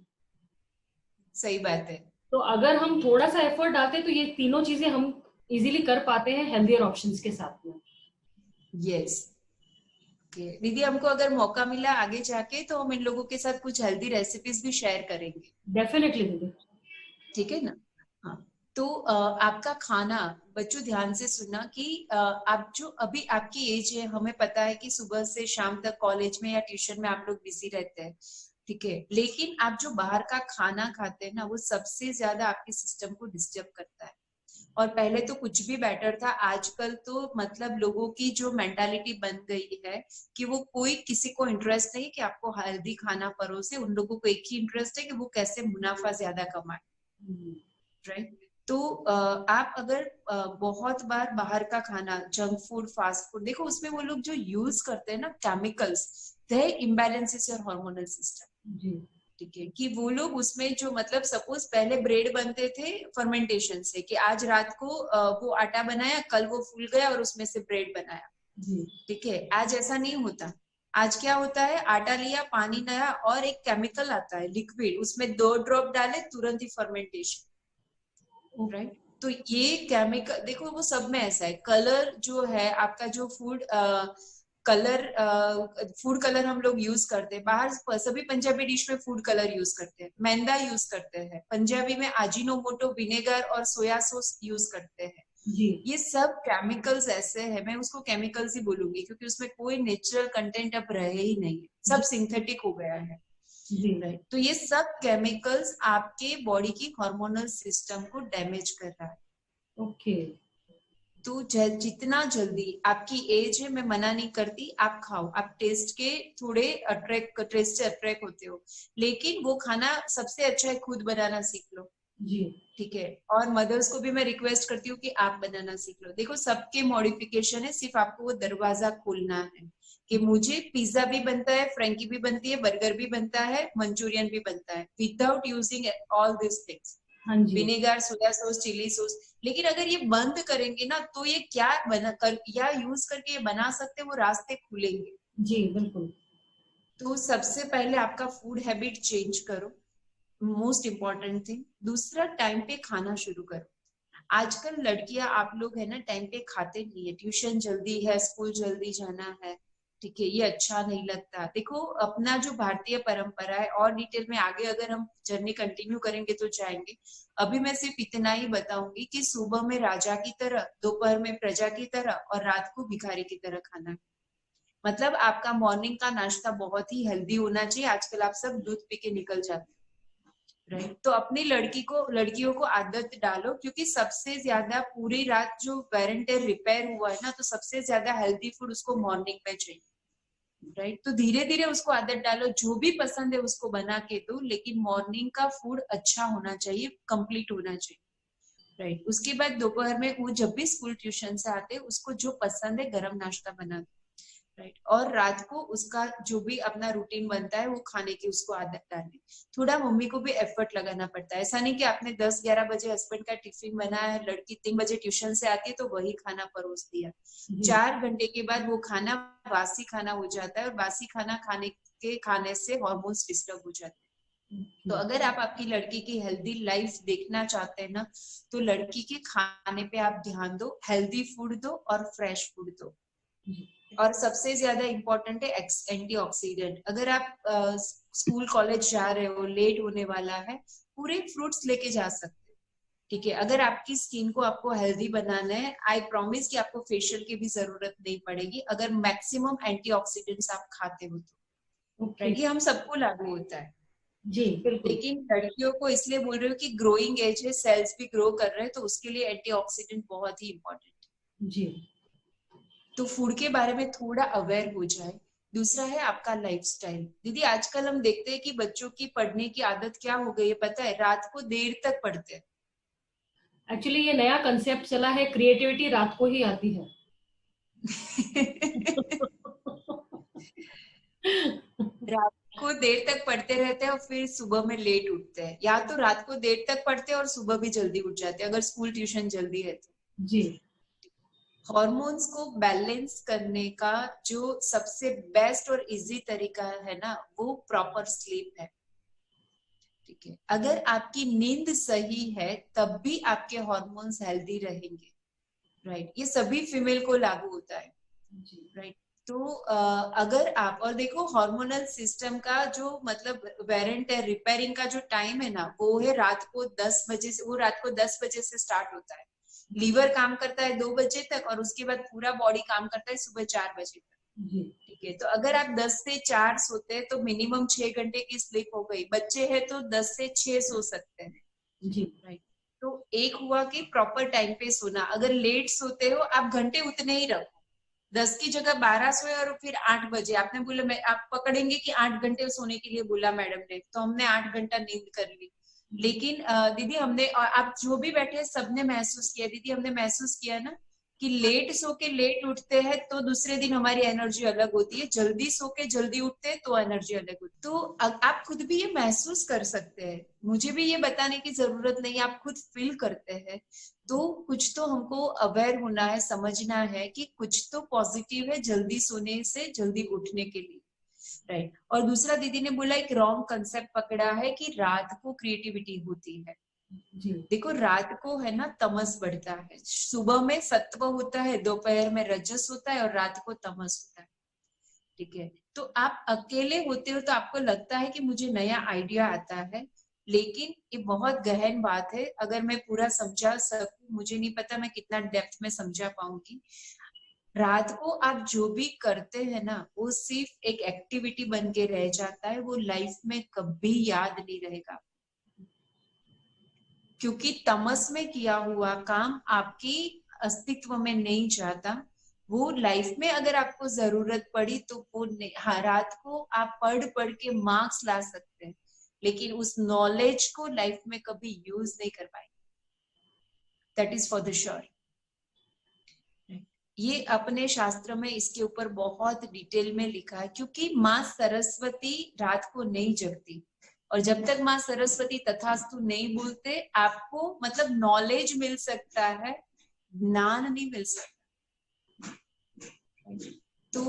सही बात है। तो अगर हम थोड़ा सा एफर्ट डालते हैं तो ये तीनों चीजें हम इजीली कर पाते हैं हेल्थियर ऑप्शंस के साथ में। यस दीदी, हमको अगर मौका मिला आगे जाके तो हम इन लोगों के साथ कुछ हेल्दी रेसिपीज भी शेयर करेंगे। डेफिनेटली दीदी। ठीक है ना? हाँ, तो आपका खाना, बच्चों ध्यान से सुनना कि आप जो अभी आपकी एज है, हमें पता है कि सुबह से शाम तक कॉलेज में या ट्यूशन में आप लोग बिजी रहते हैं। ठीक है, लेकिन आप जो बाहर का खाना खाते हैं ना, वो सबसे ज्यादा आपके सिस्टम को डिस्टर्ब करता है। और पहले तो कुछ भी बेटर था, आजकल तो मतलब लोगों की जो मेंटालिटी बन गई है कि वो कोई किसी को इंटरेस्ट नहीं कि आपको हेल्दी खाना परोसे, उन लोगों को एक ही इंटरेस्ट है कि वो कैसे मुनाफा ज्यादा कमाए। राइट, तो आप अगर बहुत बार बाहर का खाना, जंक फूड, फास्ट फूड, देखो उसमें वो लोग जो यूज करते हैं ना chemicals, they imbalances your hormonal system. जी ठीक है, कि वो लोग उसमें जो मतलब सपोज पहले ब्रेड बनते थे फर्मेंटेशन से, कि आज रात को वो आटा बनाया, कल वो फूल गया और उसमें से ब्रेड बनाया। जी ठीक है, आज ऐसा नहीं होता। आज क्या होता है, आटा लिया, पानी नया और एक केमिकल आता है लिक्विड, उसमें 2 ड्रॉप डाले, तुरंत ही फर्मेंटेशन। राइट, तो ये केमिकल देखो वो सब में ऐसा है। कलर जो है आपका, जो कलर फूड कलर हम लोग यूज करते हैं बाहर, सभी पंजाबी डिश में फूड कलर यूज करते हैं, मैदा यूज करते हैं, पंजाबी में अजीनोमोटो, विनेगर और सोया सॉस यूज करते हैं। जी ये सब केमिकल्स ऐसे है, मैं उसको केमिकल्स ही बोलूंगी क्योंकि उसमें कोई नेचुरल कंटेंट अब रहे ही नहीं है, सब सिंथेटिक हो गया है। जी राइट, तो ये सब केमिकल्स आपके बॉडी की हार्मोनल सिस्टम को डैमेज कर रहा है। ओके तो जितना जल्दी, आपकी एज है, मैं मना नहीं करती, आप खाओ, आप टेस्ट के थोड़े टेस्ट से अट्रैक्ट होते हो, लेकिन वो खाना सबसे अच्छा है खुद बनाना सीख लो। जी ठीक है, और मदर्स को भी मैं रिक्वेस्ट करती हूँ कि आप बनाना सीख लो। देखो सबके मॉडिफिकेशन है, सिर्फ आपको वो दरवाजा खोलना है कि मुझे पिज्जा भी बनता है, फ्रेंकी भी बनती है, बर्गर भी बनता है, मंचूरियन भी बनता है without using all this things, हाँ जी vinegar, soya sauce, chilli sauce. लेकिन अगर ये बंद करेंगे ना तो ये क्या बना कर या यूज करके ये बना सकते, वो रास्ते खुलेंगे। जी बिल्कुल तो सबसे पहले आपका फूड हैबिट चेंज करो, मोस्ट इम्पोर्टेंट थिंग। दूसरा, टाइम पे खाना शुरू करो। आजकल लड़कियां आप लोग है ना, टाइम पे खाते नहीं है, ट्यूशन जल्दी है, स्कूल जल्दी जाना है। ठीक है, ये अच्छा नहीं लगता। देखो अपना जो भारतीय परंपरा है, और डिटेल में आगे अगर हम जर्नी कंटिन्यू करेंगे तो जाएंगे। अभी मैं सिर्फ इतना ही बताऊंगी कि सुबह में राजा की तरह, दोपहर में प्रजा की तरह और रात को भिखारी की तरह खाना है। मतलब आपका मॉर्निंग का नाश्ता बहुत ही हेल्दी होना चाहिए। आजकल आप सब दूध पी के निकल जाते हैं, राइट। तो अपनी लड़कियों को आदत डालो, क्योंकि सबसे ज्यादा पूरी रात जो वेयर एंड टेयर रिपेयर हुआ है ना, तो सबसे ज्यादा हेल्दी फूड उसको मॉर्निंग में चाहिए, राइट। तो धीरे धीरे उसको आदत डालो, जो भी पसंद है उसको बना के दो, लेकिन मॉर्निंग का फूड अच्छा होना चाहिए, कंप्लीट होना चाहिए, राइट। उसके बाद दोपहर में वो जब भी स्कूल ट्यूशन से आते हैं उसको जो पसंद है गरम नाश्ता बना दो, राइट। और रात को उसका जो भी अपना रूटीन बनता है वो खाने की उसको आदत डालनी। थोड़ा मम्मी को भी एफर्ट लगाना पड़ता है, ऐसा नहीं कि आपने 10-11 बजे हस्बैंड का टिफिन बनाया है, लड़की 3 बजे ट्यूशन से आती है तो वही खाना परोस दिया। 4 घंटे के बाद वो खाना बासी खाना हो जाता है, और बासी खाना खाने से हॉर्मोन्स डिस्टर्ब हो जाते हैं। तो अगर आप आपकी लड़की की हेल्दी लाइफ देखना चाहते हैं ना, तो लड़की के खाने पे आप ध्यान दो, हेल्दी फूड दो और फ्रेश फूड दो। और सबसे ज्यादा इम्पोर्टेंट है एंटीऑक्सीडेंट। अगर आप स्कूल कॉलेज जा रहे हो, लेट होने वाला है, पूरे फ्रूट्स लेके जा सकते हो, ठीक है। अगर आपकी स्किन को आपको हेल्दी बनाना है, आई प्रॉमिस कि आपको फेशियल की भी जरूरत नहीं पड़ेगी, अगर मैक्सिमम एंटीऑक्सीडेंट्स आप खाते हो तो, राइट। ये हम सबको लागू होता है जी बिल्कुल। लेकिन लड़कियों को इसलिए बोल रही हूँ कि ग्रोइंग एज है, सेल्स भी ग्रो कर रहे हैं, तो उसके लिए एंटीऑक्सीडेंट बहुत ही इम्पोर्टेंट है। जी तो फूड के बारे में थोड़ा अवेयर हो जाए। दूसरा है आपका लाइफस्टाइल। दीदी आजकल हम देखते हैं कि बच्चों की पढ़ने की आदत क्या हो गई है पता है, रात को देर तक पढ़ते हैं। एक्चुअली ये नया कंसेप्ट चला है, क्रिएटिविटी रात को ही आती है। रात को देर तक पढ़ते रहते हैं और फिर सुबह में लेट उठते हैं, या तो रात को देर तक पढ़ते हैं और सुबह भी जल्दी उठ जाते हैं अगर स्कूल ट्यूशन जल्दी है तो। जी हॉर्मोन्स को बैलेंस करने का जो सबसे बेस्ट और इजी तरीका है ना, वो प्रॉपर स्लीप है, ठीक है। अगर आपकी नींद सही है तब भी आपके हॉर्मोन्स हेल्दी रहेंगे, राइट। ये सभी फीमेल को लागू होता है, राइट। तो अगर आप और देखो हार्मोनल सिस्टम का जो मतलब वेयर एंड टेयर रिपेयरिंग का जो टाइम है ना, वो है रात को 10 बजे से, वो रात को 10 बजे से स्टार्ट होता है। लीवर काम करता है 2 बजे तक, और उसके बाद पूरा बॉडी काम करता है सुबह 4 बजे तक, ठीक है। तो अगर आप 10 से 4 सोते हैं तो मिनिमम 6 घंटे की स्लीप हो गई। बच्चे हैं तो 10 से 6 सो सकते हैं, जी राइट। तो एक हुआ कि प्रॉपर टाइम पे सोना। अगर लेट सोते हो आप घंटे उतने ही रखो, 10 की जगह 12 सोए और फिर 8 बजे आपने बोला, मैं आप पकड़ेंगे कि 8 घंटे सोने के लिए बोला मैडम ने, तो हमने 8 घंटा नींद कर ली। लेकिन दीदी हमने, और आप जो भी बैठे सबने महसूस किया, दीदी हमने महसूस किया ना कि लेट सो के लेट उठते हैं तो दूसरे दिन हमारी एनर्जी अलग होती है, जल्दी सो के जल्दी उठते हैं तो एनर्जी अलग होती है। तो आप खुद भी ये महसूस कर सकते हैं, मुझे भी ये बताने की जरूरत नहीं, आप खुद फील करते हैं। तो कुछ तो हमको अवेयर होना है, समझना है कि कुछ तो पॉजिटिव है जल्दी सोने से जल्दी उठने के लिए, राइट। और दूसरा दीदी ने बोला एक रॉन्ग कंसेप्ट पकड़ा है कि रात को क्रिएटिविटी होती है। जी देखो रात को है ना तमस बढ़ता है, सुबह में सत्व होता है, दोपहर में रजस होता है और रात को तमस होता है, ठीक है। तो आप अकेले होते हो तो आपको लगता है कि मुझे नया आइडिया आता है, लेकिन ये बहुत गहन बात है। अगर मैं पूरा समझा सकूं, मुझे नहीं पता मैं कितना डेप्थ में समझा पाऊंगी। रात को आप जो भी करते हैं ना, वो सिर्फ एक एक्टिविटी बन के रह जाता है, वो लाइफ में कभी याद नहीं रहेगा, क्योंकि तमस में किया हुआ काम आपकी अस्तित्व में नहीं जाता। वो लाइफ में अगर आपको जरूरत पड़ी तो वो हाँ, रात को आप पढ़ पढ़ के मार्क्स ला सकते हैं, लेकिन उस नॉलेज को लाइफ में कभी यूज नहीं कर पाएंगे, that is for the sure. ये अपने शास्त्र में इसके ऊपर बहुत डिटेल में लिखा है, क्योंकि माँ सरस्वती रात को नहीं जगती, और जब तक माँ सरस्वती तथास्तु नहीं बोलते आपको मतलब नॉलेज मिल सकता है, ज्ञान नहीं मिल सकता। तो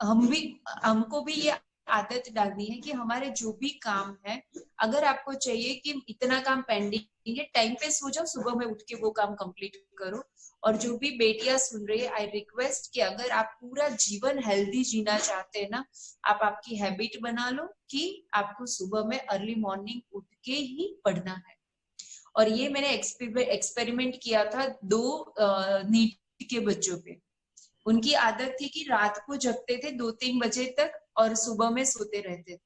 हमको भी ये आदत डालनी है कि हमारे जो भी काम है, अगर आपको चाहिए कि इतना काम पेंडिंग है, टाइम पे सो जाओ, सुबह में उठ के वो काम कंप्लीट करो। और जो भी बेटियां सुन रही है, आई रिक्वेस्ट कि अगर आप पूरा जीवन हेल्दी जीना चाहते हैं ना, आप आपकी हैबिट बना लो कि आपको सुबह में अर्ली मॉर्निंग उठ के ही पढ़ना है। और ये मैंने एक्सपेरिमेंट किया था 2 नीट के बच्चों पे। उनकी आदत थी कि रात को जगते थे 2-3 बजे तक और सुबह में सोते रहते थे,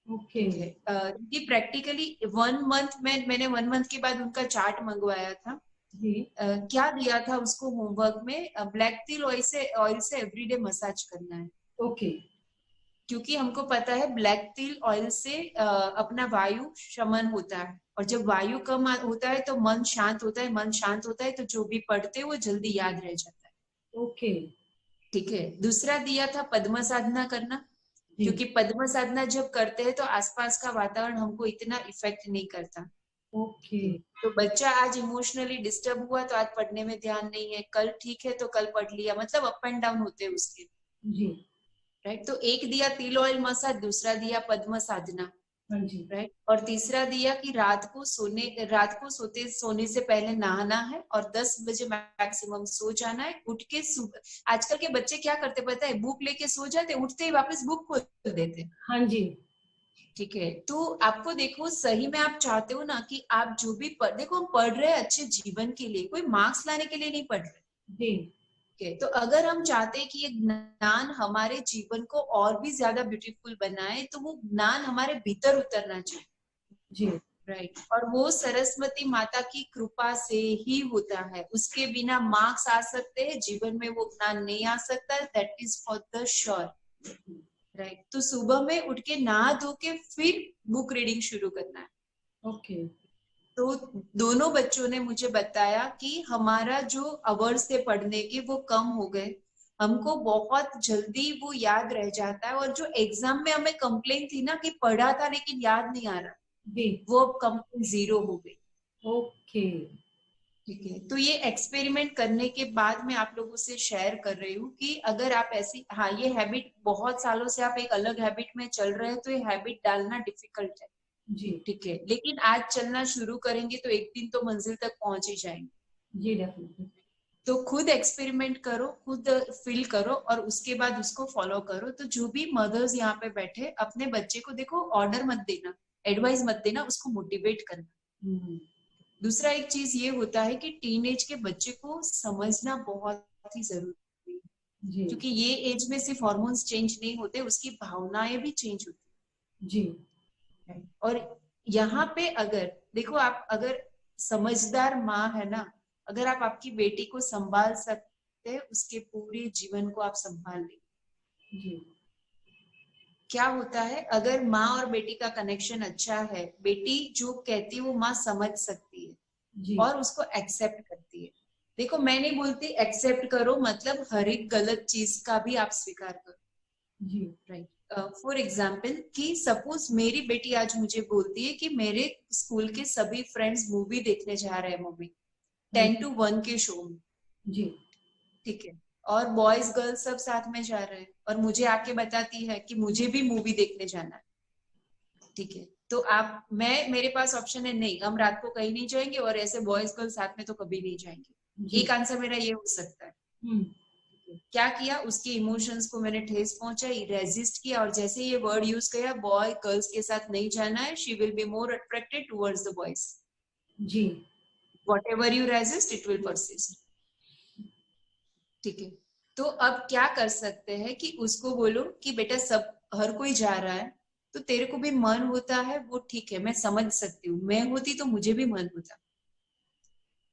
ओके। ठीक है। क्योंकि प्रैक्टिकली 1 मंथ में मैंने 1 मंथ के बाद उनका चार्ट मंगवाया था। जी। क्या दिया था उसको होमवर्क में, ब्लैक तिल ऑयल से एवरीडे मसाज करना है। ओके। क्योंकि हमको पता है ब्लैक तिल ऑयल से अपना वायु शमन होता है, और जब वायु कम होता है तो मन शांत होता है, मन शांत होता है तो जो भी पढ़ते हैं वो जल्दी याद रह जाता है। ओके। ठीक है। दूसरा दिया था पद्म साधना करना, जी। क्योंकि पद्म साधना जब करते हैं तो आसपास का वातावरण हमको इतना इफेक्ट नहीं करता। ओके। तो बच्चा आज इमोशनली डिस्टर्ब हुआ तो आज पढ़ने में ध्यान नहीं है, कल ठीक है तो कल पढ़ लिया, मतलब अप एंड डाउन होते हैं उसके। जी। राइट। तो एक दिया तिल ऑयल मसाज, दूसरा दिया पद्म साधना। हाँ जी। राइट। और तीसरा दिया कि रात को सोने से पहले नहाना है और 10 बजे मैक्सिमम सो जाना है। उठ के सुबह, आजकल के बच्चे क्या करते पता है, बुक लेके सो जाते, उठते ही वापस बुक खोल देते। हाँ जी। ठीक है। तो आपको देखो, सही में आप चाहते हो ना कि आप जो भी देखो, हम पढ़ रहे हैं अच्छे जीवन के लिए, कोई मार्क्स लाने के लिए नहीं पढ़ रहे। जी। ठीक है। तो अगर हम चाहते हैं कि ये ज्ञान हमारे जीवन को और भी ज्यादा ब्यूटीफुल बनाए, तो वो ज्ञान हमारे भीतर उतरना चाहिए। जी। राइट। और वो सरस्वती माता की कृपा से ही होता है, उसके बिना मार्क्स आ सकते हैं, जीवन में वो ज्ञान नहीं आ सकता, that is for the sure. Right. तो सुबह में उठ के नहा धो के फिर बुक रीडिंग शुरू करना है। ओके। तो दोनों बच्चों ने मुझे बताया कि हमारा जो अवर्स थे पढ़ने के वो कम हो गए, हमको बहुत जल्दी वो याद रह जाता है, और जो एग्जाम में हमें कंप्लेन थी ना कि पढ़ा था लेकिन याद नहीं आ रहा, जी। वो अब कंप्लेन 0 हो गई। ओके। ठीक है। तो ये एक्सपेरिमेंट करने के बाद मैं आप लोगों से शेयर कर रही हूँ कि अगर आप ऐसी, हाँ, ये हैबिट बहुत सालों से आप एक अलग हैबिट में चल रहे हैं तो ये हैबिट डालना डिफिकल्ट है। जी। ठीक है। लेकिन आज चलना शुरू करेंगे तो एक दिन तो मंजिल तक पहुंच ही जाएंगे। जी डेफिनेटली। तो खुद एक्सपेरिमेंट करो, खुद फील करो और उसके बाद उसको फॉलो करो। तो जो भी मदर्स यहाँ पे बैठे, अपने बच्चे को देखो, ऑर्डर मत देना, एडवाइस मत देना, उसको मोटिवेट करना। दूसरा एक चीज ये होता है कि टीनेज के बच्चे को समझना बहुत ही जरूरी है, जी। क्योंकि ये एज में सिर्फ हार्मोन्स चेंज नहीं होते, उसकी भावनाएं भी चेंज होती जी। है। और यहाँ पे अगर देखो, आप अगर समझदार माँ है ना, अगर आप आपकी बेटी को संभाल सकते हैं, उसके पूरे जीवन को आप संभाल लेंगे। जी। क्या होता है, अगर माँ और बेटी का कनेक्शन अच्छा है, बेटी जो कहती है वो माँ समझ सकती है जी। और उसको एक्सेप्ट करती है। देखो, मैं नहीं बोलती एक्सेप्ट करो मतलब हर एक गलत चीज का भी आप स्वीकार करो। जी। राइट। फॉर एग्जाम्पल कि सपोज मेरी बेटी आज मुझे बोलती है कि मेरे स्कूल के सभी फ्रेंड्स मूवी देखने जा रहे हैं मम्मी, 10 to 1 के शो में। जी। ठीक है। और बॉयज गर्ल्स सब साथ में जा रहे हैं, और मुझे आके बताती है कि मुझे भी मूवी देखने जाना है। ठीक है। तो आप, मेरे पास ऑप्शन है, नहीं हम रात को कहीं नहीं जाएंगे, और ऐसे बॉयज गर्ल्स साथ में तो कभी नहीं जाएंगे। जी। एक आंसर मेरा ये हो सकता है। क्या किया, उसके इमोशंस को मैंने ठेस पहुंचाई, रेजिस्ट किया, और जैसे ये वर्ड यूज किया, बॉय गर्ल्स के साथ नहीं जाना है, she will be more attracted towards the boys. जी। Whatever you resist it will persist. ठीक है। तो अब क्या कर सकते हैं कि उसको बोलो कि बेटा, सब हर कोई जा रहा है तो तेरे को भी मन होता है, वो ठीक है, मैं समझ सकती हूँ, मैं होती तो मुझे भी मन होता।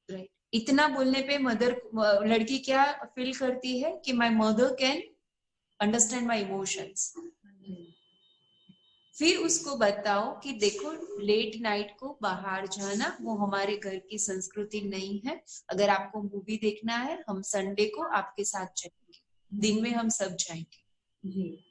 राइट। इतना बोलने पे लड़की क्या फील करती है कि my mother can understand my emotions. फिर उसको बताओ कि देखो, लेट नाइट को बाहर जाना वो हमारे घर की संस्कृति नहीं है। अगर आपको मूवी देखना है, हम संडे को आपके साथ चलेंगे, दिन में हम सब जाएंगे। जी।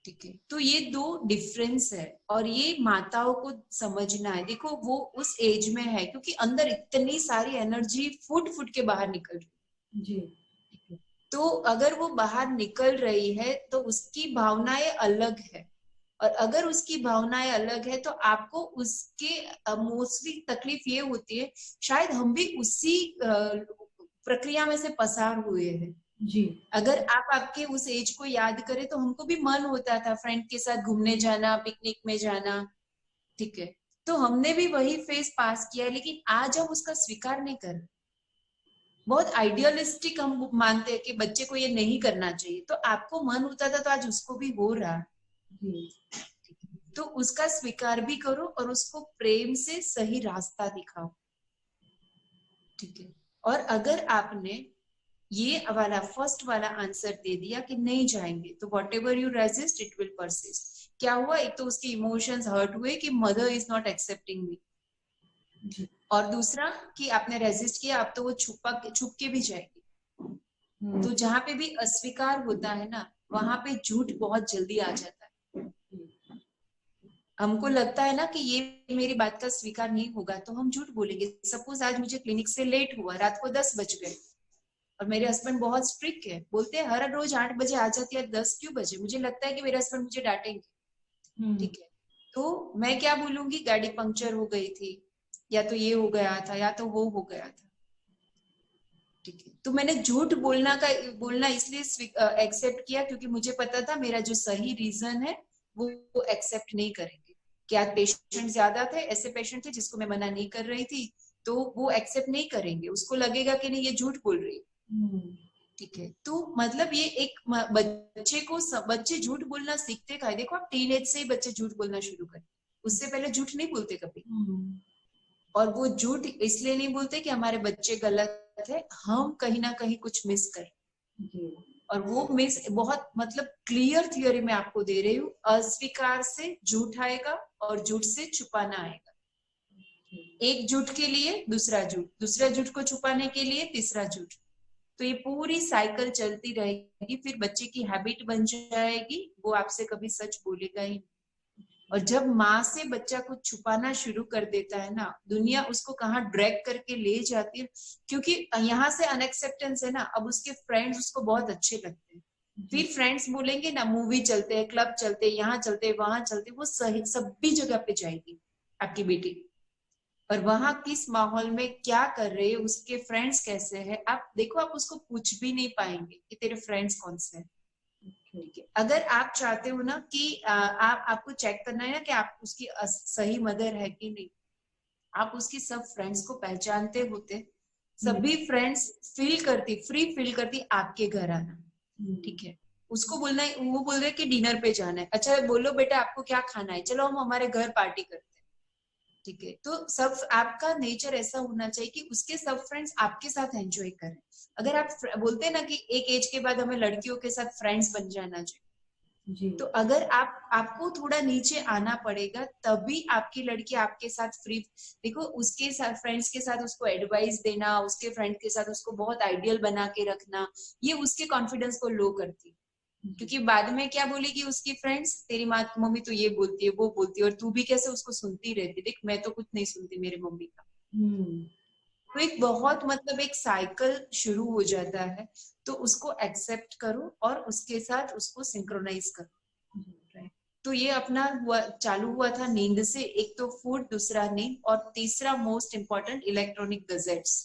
ठीक है। तो ये दो डिफरेंस है, और ये माताओं को समझना है। देखो, वो उस एज में है क्योंकि अंदर इतनी सारी एनर्जी फूट फूट के बाहर निकल रही जी। है। तो अगर वो बाहर निकल रही है तो उसकी भावनाएं अलग है, और अगर उसकी भावनाएं अलग है तो आपको उसके मोस्टली तकलीफ ये होती है, शायद हम भी उसी प्रक्रिया में से पसार हुए हैं। जी। अगर आप आपके उस एज को याद करें तो हमको भी मन होता था फ्रेंड के साथ घूमने जाना, पिकनिक में जाना। ठीक है। तो हमने भी वही फेज पास किया, लेकिन आज हम उसका स्वीकार नहीं कर रहे। बहुत आइडियलिस्टिक हम मानते हैं कि बच्चे को ये नहीं करना चाहिए, तो आपको मन होता था तो आज उसको भी हो रहा है। जी। तो उसका स्वीकार भी करो और उसको प्रेम से सही रास्ता दिखाओ, ठीक है। और अगर आपने ये वाला फर्स्ट वाला आंसर दे दिया कि नहीं जाएंगे, तो what ever you resist it will persist. क्या हुआ, एक तो उसके इमोशंस हर्ट हुए कि मदर इज नॉट एक्सेप्टिंग मी, और दूसरा कि आपने रेजिस्ट किया, अब तो वो छुप के भी जाएगी। तो जहां पे भी अस्वीकार होता है ना, वहां पे झूठ बहुत जल्दी आ जाता है। हमको लगता है ना कि ये मेरी बात का स्वीकार नहीं होगा, तो हम झूठ बोलेंगे। सपोज आज मुझे क्लिनिक से लेट हुआ, रात को 10 बज गए, और मेरे हस्बैंड बहुत स्ट्रिक्ट है, बोलते हैं हर रोज 8 बजे आ जाती है, 10 क्यों बजे? मुझे लगता है कि मेरे हस्बैंड मुझे डांटेंगे, ठीक है। तो मैं क्या बोलूंगी, गाड़ी पंक्चर हो गई थी, या तो ये हो गया था, या तो वो हो गया था, ठीक है। तो मैंने झूठ बोलना इसलिए एक्सेप्ट किया क्योंकि मुझे पता था मेरा जो सही रीजन है वो एक्सेप्ट नहीं करेंगे। क्या पेशेंट ज्यादा थे, ऐसे पेशेंट थे जिसको मैं मना नहीं कर रही थी, तो वो एक्सेप्ट नहीं करेंगे, उसको लगेगा कि नहीं ये झूठ बोल रही है, ठीक है। तो मतलब ये एक बच्चे झूठ बोलना सीखते का है। देखो आप टीन एज से ही बच्चे झूठ बोलना शुरू करें, उससे पहले झूठ नहीं बोलते कभी। और वो झूठ इसलिए नहीं बोलते कि हमारे बच्चे गलत है, हम कहीं ना कहीं कुछ मिस कर, और वो मिस बहुत मतलब क्लियर थियोरी में आपको दे रही हूँ, अस्वीकार से झूठ आएगा और झूठ से छुपाना आएगा। एक झूठ के लिए दूसरा झूठ, दूसरा झूठ को छुपाने के लिए तीसरा झूठ, तो ये पूरी साइकिल चलती रहेगी। फिर बच्चे की हैबिट बन जाएगी, वो आपसे कभी सच बोलेगा ही नहीं। और जब माँ से बच्चा कुछ छुपाना शुरू कर देता है ना, दुनिया उसको कहाँ ड्रैग करके ले जाती है, क्योंकि यहाँ से अनएक्सेप्टेंस है ना, अब उसके फ्रेंड्स उसको बहुत अच्छे लगते हैं। फिर फ्रेंड्स बोलेंगे ना, मूवी चलते हैं, क्लब चलते हैं, यहाँ चलते हैं, वहां चलते हैं, वो सही सभी जगह पे जाएगी आपकी बेटी। और वहां किस माहौल में क्या कर रहे हैं, उसके फ्रेंड्स कैसे हैं, आप देखो, आप उसको पूछ भी नहीं पाएंगे कि तेरे फ्रेंड्स कौन से हैं, ठीक है। अगर आप चाहते हो ना कि आपको चेक करना है ना कि आप उसकी सही मदर है कि नहीं, आप उसकी सब फ्रेंड्स को पहचानते होते, सभी फ्रेंड्स फ्री फील करती आपके घर आना, ठीक है। उसको बोलना है, वो बोल रहे कि डिनर पे जाना है, अच्छा बोलो बेटा आपको क्या खाना है, चलो हम हमारे घर पार्टी करते हैं, ठीक है। तो सब आपका नेचर ऐसा होना चाहिए कि उसके सब फ्रेंड्स आपके साथ एंजॉय करें। अगर आप बोलते हैं ना कि एक एज के बाद हमें लड़कियों के साथ फ्रेंड्स बन जाना चाहिए, तो अगर आपको थोड़ा नीचे आना पड़ेगा, तभी आपकी लड़की आपके साथ फ्री। देखो उसके साथ फ्रेंड्स के साथ उसको एडवाइस देना, उसके फ्रेंड के साथ उसको बहुत आइडियल बना के रखना, ये उसके कॉन्फिडेंस को लो करती, क्योंकि बाद में क्या बोलेगी उसकी फ्रेंड्स, तेरी माँ मम्मी तो ये बोलती है वो बोलती है, और तू भी कैसे उसको सुनती रहती, देख मैं तो कुछ नहीं सुनती मेरे मम्मी का। तो एक बहुत मतलब एक साइकिल शुरू हो जाता है। तो उसको एक्सेप्ट करो और उसके साथ उसको सिंक्रोनाइज करो। तो ये अपना चालू हुआ था नींद से, एक तो फूड, दूसरा नींद, और तीसरा मोस्ट इम्पोर्टेंट इलेक्ट्रॉनिक गजेट्स।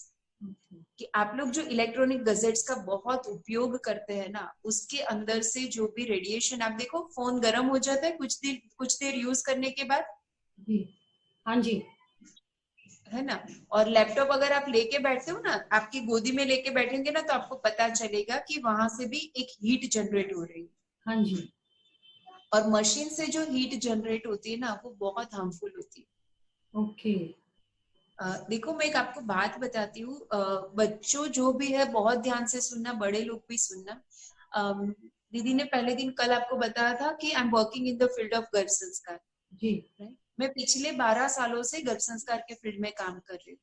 कि आप लोग जो इलेक्ट्रॉनिक गजेट्स का बहुत उपयोग करते हैं ना, उसके अंदर से जो भी रेडिएशन, आप देखो फोन गर्म हो जाता है कुछ देर यूज करने के बाद, हाँ जी, है ना। और लैपटॉप अगर आप लेके बैठते हो ना, आपकी गोदी में लेके बैठेंगे ना, तो आपको पता चलेगा कि वहां से भी एक हीट जनरेट हो रही है। हाँ जी, और मशीन से जो हीट जनरेट होती है ना, वो बहुत हार्मफुल होती है। ओके, देखो मैं एक आपको बात बताती हूँ, बच्चों जो भी है बहुत ध्यान से सुनना, बड़े लोग भी सुनना। दीदी ने पहले दिन कल आपको बताया था कि I am working in the field of गर्भ संस्कार जी, मैं पिछले 12 सालों से गर्भ संस्कार के फील्ड में काम कर रही हूँ।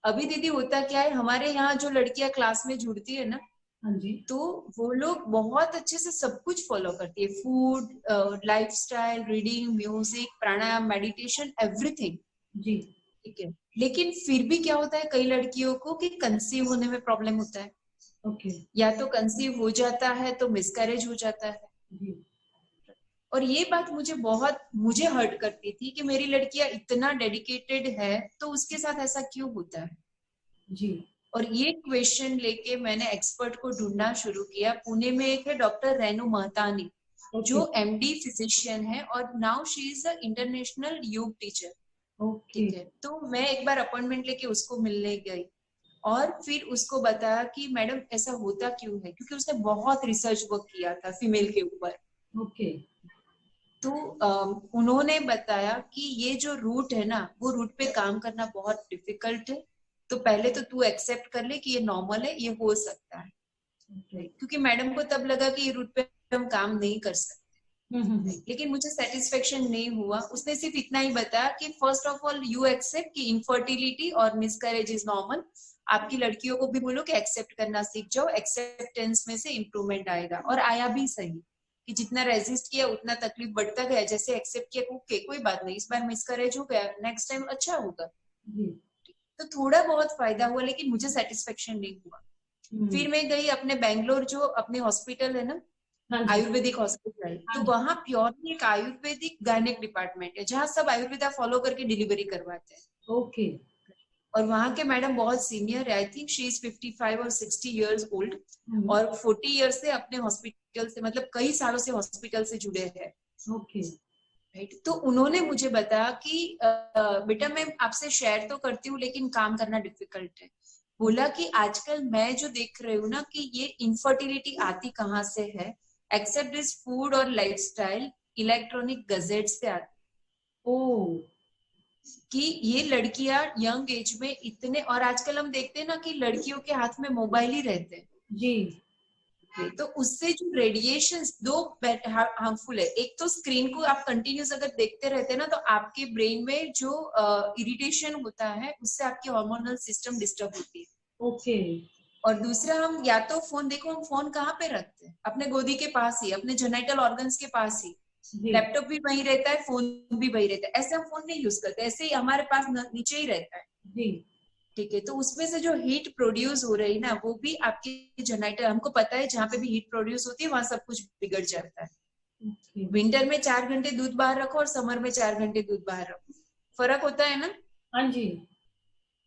अभी दीदी होता क्या है, हमारे यहाँ जो लड़कियां क्लास में जुड़ती है ना, हाँ जी, तो वो लोग बहुत अच्छे से सब कुछ फॉलो करती है, फूड, लाइफस्टाइल, रीडिंग, म्यूजिक, प्राणायाम, मेडिटेशन, एवरीथिंग, जी, ठीक है। लेकिन फिर भी क्या होता है, कई लड़कियों को कि कंसीव होने में प्रॉब्लम होता है, ओके, या तो कंसीव हो जाता है तो मिसकैरेज हो जाता है। जी, और ये बात मुझे हर्ट करती थी कि मेरी लड़कियां इतना डेडिकेटेड है, तो उसके साथ ऐसा क्यों होता है। जी, और ये क्वेश्चन लेके मैंने एक्सपर्ट को ढूंढना शुरू किया। पुणे में एक है डॉक्टर रेनू महतानी, जो एमडी फिजिशियन है, और now she is a international योग टीचर, ओके, ठीक है। तो मैं एक बार अपॉइंटमेंट लेके उसको मिलने गई, और फिर उसको बताया कि मैडम ऐसा होता क्यों है, क्योंकि उसने बहुत रिसर्च वर्क किया था फीमेल के ऊपर। ओके, तो उन्होंने बताया कि ये जो रूट है ना, वो रूट पे काम करना बहुत डिफिकल्ट है, तो पहले तो तू एक्सेप्ट कर ले कि ये नॉर्मल है, ये हो सकता है। क्योंकि मैडम को तब लगा कि ये रूट पे हम काम नहीं कर सकते। लेकिन मुझे सेटिस्फेक्शन नहीं हुआ। उसने सिर्फ इतना ही बताया कि first of all you accept कि इनफर्टिलिटी और मिसकैरेज इज नॉर्मल। आपकी लड़कियों को भी बोलो कि एक्सेप्ट करना सीख जाओ, एक्सेप्टेंस में से इम्प्रूवमेंट आएगा। और आया भी सही कि जितना रेजिस्ट किया उतना तकलीफ बढ़ता गया। जैसे एक्सेप्ट किया, ओके कोई बात नहीं, इस बार मिसकैरेज हो गया, नेक्स्ट टाइम अच्छा होगा। तो थोड़ा बहुत फायदा हुआ, लेकिन मुझे सेटिस्फेक्शन नहीं हुआ। फिर मैं गई अपने बैंगलोर, जो अपने हॉस्पिटल है ना, आयुर्वेदिक हॉस्पिटल, तो वहाँ प्योरली एक आयुर्वेदिक गायनेक डिपार्टमेंट है, जहाँ सब आयुर्वेदा फॉलो करके डिलीवरी करवाते हैं। ओके। और वहाँ के मैडम बहुत सीनियर है, आई थिंक शी इज 55 और 60 इयर्स ओल्ड, और 40 इयर्स से अपने हॉस्पिटल से, मतलब कई सालों से हॉस्पिटल से जुड़े हैं। ओके। राइट। तो उन्होंने मुझे बताया कि बेटा मैं आपसे शेयर तो करती हूँ, लेकिन काम करना डिफिकल्ट है। बोला कि आजकल मैं जो देख रही हूँ ना, कि ये इनफर्टिलिटी आती कहाँ से है, एक्सेप्ट दिस फूड और लाइफस्टाइल, इलेक्ट्रॉनिक गजेट से आती। ओ, कि ये लड़कियां यंग एज में इतने, और आजकल हम देखते हैं ना कि लड़कियों के हाथ में मोबाइल ही रहते हैं जी। तो उससे जो रेडिएशन दो हार्मफुल है। एक तो स्क्रीन को आप कंटिन्यूस अगर देखते रहते हैं ना, तो आपके ब्रेन में जो इरिटेशन होता है, उससे आपकी हार्मोनल सिस्टम डिस्टर्ब होती है। ओके। और दूसरा, हम या तो फोन, देखो हम फोन कहाँ पे रखते हैं, अपने गोदी के पास ही, अपने जेनिटल ऑर्गन्स के पास ही। लैपटॉप भी वहीं रहता है, फोन भी वहीं रहता है। ऐसे हम फोन नहीं यूज करते, ऐसे ही हमारे पास नीचे ही रहता है। जी। ठीक है। तो उसमें से जो हीट प्रोड्यूस हो रही है ना, वो भी आपके जेनिटल, हमको पता है जहाँ पे भी हीट प्रोड्यूस होती है वहां सब कुछ बिगड़ जाता है। ओके। विंटर में 4 घंटे दूध बाहर रखो और समर में 4 घंटे दूध बाहर रखो, फर्क होता है ना। हाँ जी।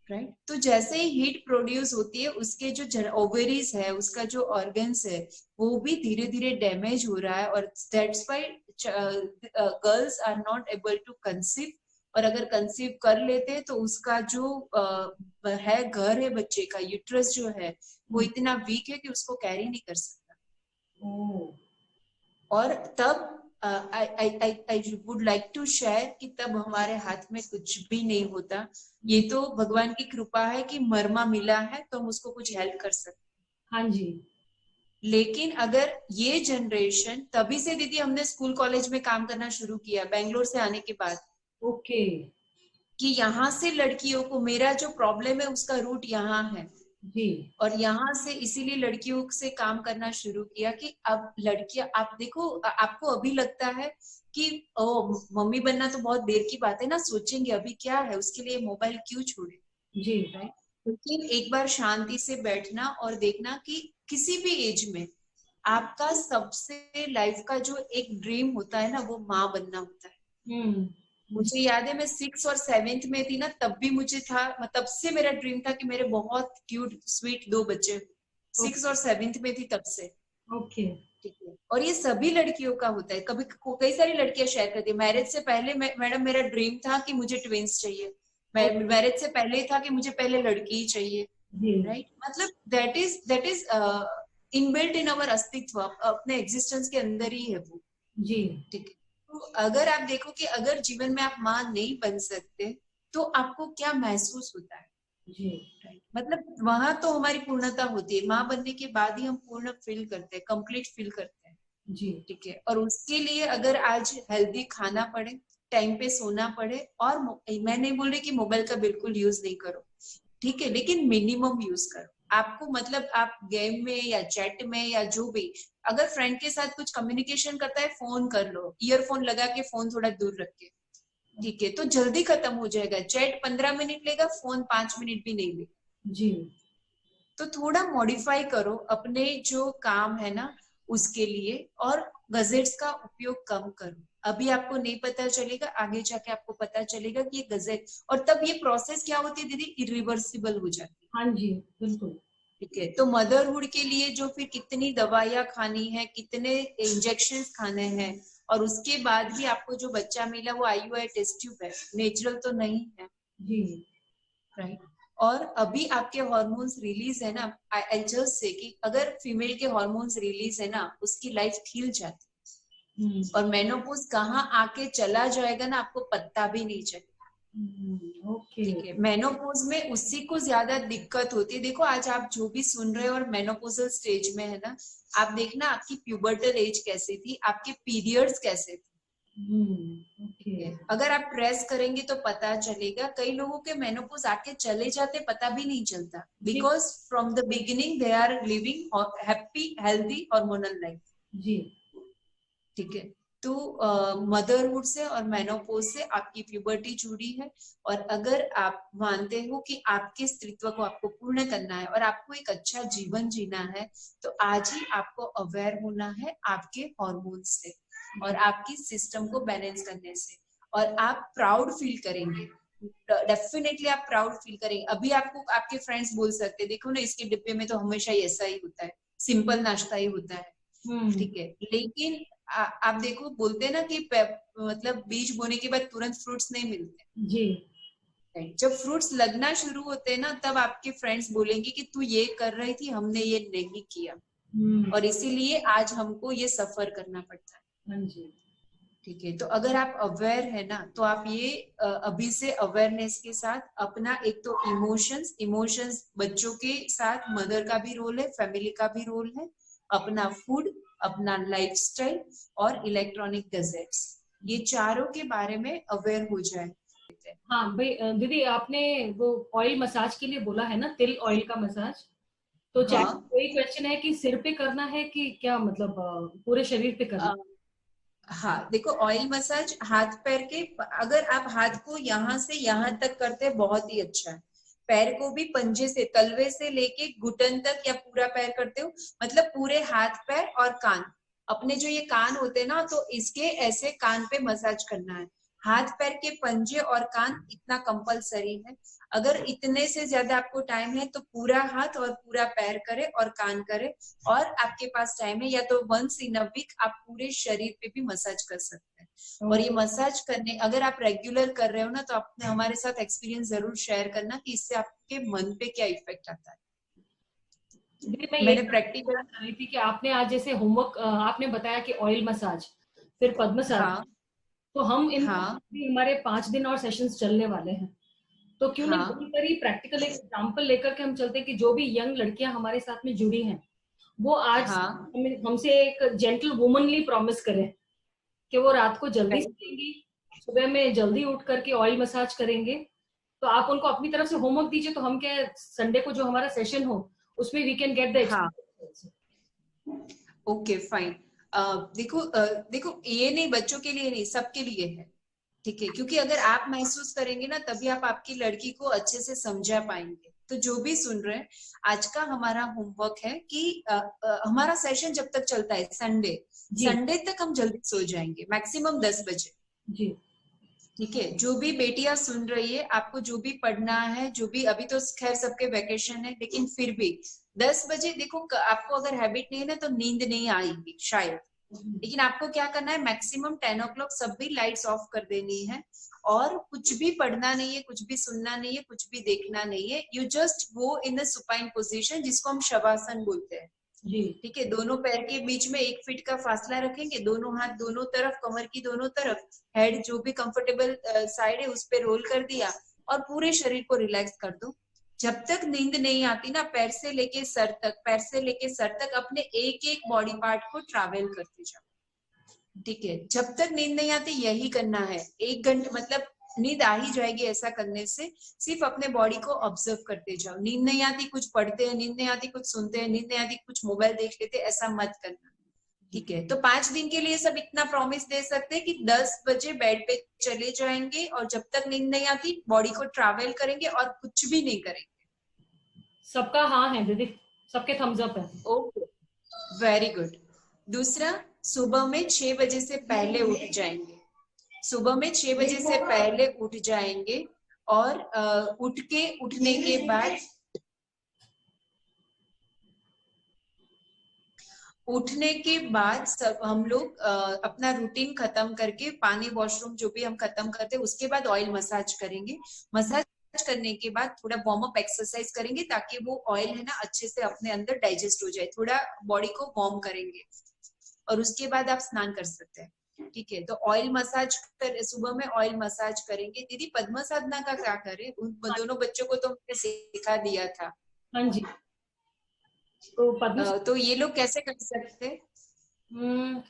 राइट। तो जैसे ही हीट प्रोड्यूस होती है, उसके जो ओवेरीज है, उसका जो ऑर्गन्स है, वो भी धीरे धीरे डैमेज हो रहा है। और that's why girls are not able to conceive. और अगर कंसीव कर लेते हैं तो उसका जो है घर है बच्चे का, यूट्रस जो है, वो इतना वीक है कि उसको कैरी नहीं कर सकता। ओ। और तब I would like to share कि तब हमारे हाथ में कुछ भी नहीं होता। ये तो भगवान की कृपा है कि मरमा मिला है तो हम उसको कुछ हेल्प कर सकते। हाँ जी। लेकिन अगर ये जनरेशन, तभी से दीदी हमने स्कूल कॉलेज में काम करना शुरू किया बैंगलोर से आने के बाद, ओके। कि यहाँ से लड़कियों को, मेरा जो प्रॉब्लम है उसका रूट यहाँ है। जी। और यहाँ से इसीलिए लड़कियों से काम करना शुरू किया कि अब लड़कियां, आप देखो, आपको अभी लगता है कि ओ मम्मी बनना तो बहुत देर की बात है ना, सोचेंगे अभी क्या है, उसके लिए मोबाइल क्यों छोड़े। जी। राइट। लेकिन एक बार शांति से बैठना और देखना कि किसी भी एज में आपका सबसे लाइफ का जो एक ड्रीम होता है ना, वो माँ बनना होता है। मुझे याद है मैं 6 और 7th में थी ना, तब भी मुझे था, तब से मेरा ड्रीम था कि मेरे बहुत क्यूट स्वीट 2 बच्चे। 6 और 7th में थी तब से। ओके। ठीक है। और ये सभी लड़कियों का होता है। कभी कई सारी लड़कियां शेयर करती है, मैरिज से पहले मैडम मेरा ड्रीम था कि मुझे ट्विंस चाहिए, मैरिज से पहले ही था कि मुझे पहले लड़की ही चाहिए। राइट। मतलब दैट इज इनबिल्ट इन अवर अस्तित्व, अपने एग्जिस्टेंस के अंदर ही है वो। जी। ठीक है। तो अगर आप देखो कि अगर जीवन में आप माँ नहीं बन सकते तो आपको क्या महसूस होता है। जी। मतलब वहां तो हमारी पूर्णता होती है, माँ बनने के बाद ही हम पूर्ण फील करते हैं, कंप्लीट फील करते हैं। जी। ठीक है। और उसके लिए अगर आज हेल्दी खाना पड़े, टाइम पे सोना पड़े, और मैं नहीं बोल रही कि मोबाइल का बिल्कुल यूज नहीं करो, ठीक है, लेकिन मिनिमम यूज करो। आपको मतलब आप गेम में या चैट में या जो भी, अगर फ्रेंड के साथ कुछ कम्युनिकेशन करता है, फोन कर लो, ईयरफोन लगा के फोन थोड़ा दूर रख के। ठीक है। तो जल्दी खत्म हो जाएगा। चैट 15 मिनट लेगा, फोन 5 मिनट भी नहीं लेगा। जी। तो थोड़ा मॉडिफाई करो अपने जो काम है ना उसके लिए, और गजेट्स का उपयोग कम करो। अभी आपको नहीं पता चलेगा, आगे जाके आपको पता चलेगा कि ये गजेट, और तब ये प्रोसेस क्या होती है दीदी, इरिवर्सिबल हो जाती है। हाँ जी, बिल्कुल। ठीक है। तो मदरहुड के लिए जो फिर कितनी दवाइयाँ खानी है, कितने इंजेक्शन खाने हैं, और उसके बाद भी आपको जो बच्चा मिला वो IUI टेस्ट ट्यूब है, नेचुरल तो नहीं है। जी। राइट। और अभी आपके हार्मोन्स रिलीज है ना, आई जस्ट से कि अगर फीमेल के हार्मोन्स रिलीज है ना, उसकी लाइफ खिल जाती और मेनोपॉज कहाँ आके चला जाएगा ना, आपको पता भी नहीं चलेगा। ओके। ठीक है, मेनोपॉज में उसी को ज्यादा दिक्कत होती है। देखो आज आप जो भी सुन रहे हो और मेनोपॉजल स्टेज में है ना, आप देखना आपकी प्यूबर्टल एज कैसी थी, आपके पीरियड्स कैसे थे। ओके। अगर आप ट्रेस करेंगे तो पता चलेगा। कई लोगों के मेनोपॉज आके चले जाते, पता भी नहीं चलता, because from the beginning they are living happy healthy hormonal life. जी। ठीक है, तो मदरहुड से और मेनोपॉज से आपकी प्यूबर्टी जुड़ी है। और अगर आप मानते हो कि आपके स्त्रीत्व को आपको पूर्ण करना है और आपको एक अच्छा जीवन जीना है, तो आज ही आपको अवेयर होना है आपके हार्मोन्स से और आपकी सिस्टम को बैलेंस करने से। और आप प्राउड फील करेंगे, डेफिनेटली आप प्राउड फील करेंगे। अभी आपको आपके फ्रेंड्स बोल सकते हैं, देखो ना इसके डिब्बे में तो हमेशा ऐसा ही होता है, सिंपल नाश्ता ही होता है। ठीक है, लेकिन आप देखो बोलते हैं ना कि मतलब बीज बोने के बाद तुरंत फ्रूट्स नहीं मिलते। जी। जब फ्रूट्स लगना शुरू होते हैं ना, तब आपके फ्रेंड्स बोलेंगे कि तू ये कर रही थी, हमने ये नहीं किया और इसीलिए आज हमको ये सफर करना पड़ता है। हाँ जी। ठीक है, तो अगर आप अवेयर है ना, तो आप ये अभी से अवेयरनेस के साथ अपना एक तो इमोशंस बच्चों के साथ मदर का भी रोल है, फैमिली का भी रोल है, अपना फूड, अपना लाइफस्टाइल और इलेक्ट्रॉनिक गैजेट्स, ये चारों के बारे में अवेयर हो जाए। हाँ भाई, दीदी आपने वो ऑयल मसाज के लिए बोला है ना, तिल ऑयल का मसाज, तो चैट हाँ, कोई क्वेश्चन है कि सिर पे करना है कि क्या, मतलब पूरे शरीर पे करना है? हाँ देखो, ऑयल मसाज हाथ पैर के, अगर आप हाथ को यहाँ से यहाँ तक करते हैं बहुत ही अच्छा है। पैर को भी पंजे से, तलवे से लेके घुटन तक या पूरा पैर करते हो, मतलब पूरे हाथ पैर और कान, अपने जो ये कान होते हैं ना, तो इसके ऐसे कान पे मसाज करना है। हाथ पैर के पंजे और कान इतना कंपलसरी है। अगर इतने से ज्यादा आपको टाइम है तो पूरा हाथ और पूरा पैर करे और कान करे। और आपके पास टाइम है या तो वंस इन अ वीक आप पूरे शरीर पे भी मसाज कर सकते हैं। और ये मसाज करने अगर आप रेगुलर कर रहे हो ना, तो आपने हमारे साथ एक्सपीरियंस जरूर शेयर करना कि इससे आपके मन पे क्या इफेक्ट आता है। दीदी मैं यही मैंने प्रैक्टिकल, जानना चाह रही थी कि आपने आज जैसे होमवर्क आपने बताया कि ऑयल मसाज, फिर पद्मसार, हाँ तो हम इन हाँ भी हमारे 5 दिन और सेशंस चलने वाले हैं, तो क्यों ना हाँ यहीं पर ही प्रैक्टिकल एक एग्जाम्पल लेकर के हम चलते हैं कि जो भी यंग लड़कियां हमारे साथ में जुड़ी हैं, वो आज हाँ, हमसे एक जेंटल वुमनली प्रॉमिस करें कि वो रात को जल्दी वेरी गुड। सोएंगी, सुबह में जल्दी उठ करके ऑयल मसाज करेंगे। तो आप उनको अपनी तरफ से होमवर्क दीजिए, तो हम क्या संडे को जो हमारा सेशन हो उसमें वी कैन गेट द हाँ, एक्सपीरियंस। Okay fine. देखो ये नहीं, बच्चों के लिए नहीं, सबके लिए है। ठीक है, क्योंकि अगर आप महसूस करेंगे ना, तभी आप आपकी लड़की को अच्छे से समझा पाएंगे। तो जो भी सुन रहे हैं, आज का हमारा होमवर्क है कि हमारा सेशन जब तक चलता है संडे, जी। संडे तक हम जल्दी सो जाएंगे, मैक्सिमम 10 बजे। जी। ठीक है, जो भी बेटियां सुन रही है, आपको जो भी पढ़ना है, जो भी, अभी तो खैर सबके वैकेशन है, लेकिन फिर भी 10 बजे देखो, आपको अगर हैबिट नहीं है ना, तो नींद नहीं आएगी शायद। लेकिन आपको क्या करना है, मैक्सिमम 10 o'clock सब भी लाइट्स ऑफ कर देनी है। और कुछ भी पढ़ना नहीं है, कुछ भी सुनना नहीं है, कुछ भी देखना नहीं है। You just go in the supine position, जिसको हम शवासन बोलते हैं। जी। ठीक है, दोनों पैर के बीच में 1 फीट का फासला रखेंगे, दोनों हाथ दोनों तरफ, कमर की दोनों तरफ, हेड जो भी कंफर्टेबल साइड है उस पे रोल कर दिया और पूरे शरीर को रिलैक्स कर दो। जब तक नींद नहीं आती ना, पैर से लेके सर तक, पैर से लेके सर तक अपने एक एक बॉडी पार्ट को ट्रैवल करते जाओ। ठीक है, जब तक नींद नहीं आती यही करना है। 1 घंटे, मतलब नींद आ ही जाएगी ऐसा करने से। सिर्फ अपने बॉडी को ऑब्जर्व करते जाओ। नींद नहीं आती कुछ पढ़ते हैं, नींद नहीं आती कुछ सुनते हैं, नींद नहीं आती कुछ मोबाइल देख लेते, ऐसा मत करना। ठीक है, तो 5 दिन के लिए सब इतना प्रॉमिस दे सकते हैं कि 10 बजे बेड पे चले जाएंगे और जब तक नींद नहीं आती बॉडी को ट्रैवल करेंगे और कुछ भी नहीं करेंगे। सबका हाँ है दीदी, सबके थम्स अप है। Okay, very good. दूसरा, सुबह में 6 बजे से पहले उठ जाएंगे। सुबह में 6 बजे से पहले उठ जाएंगे और उठने के बाद सब हम लोग अपना रूटीन खत्म करके, पानी वॉशरूम जो भी हम खत्म करते हैं, उसके बाद ऑयल मसाज करेंगे। मसाज करने के बाद थोड़ा वार्म अप एक्सरसाइज करेंगे, ताकि वो ऑयल है ना अच्छे से अपने अंदर डाइजेस्ट हो जाए, थोड़ा बॉडी को वार्म करेंगे। और उसके बाद आप स्नान कर सकते हैं। ठीक है, तो ऑयल मसाज कर, सुबह में ऑयल मसाज करेंगे। दीदी पद्म साधना का क्या करें? उन दोनों बच्चों को तो मैंने सिखा दिया था। हाँ जी, तो पद्म तो ये लोग कैसे कर सकते हैं?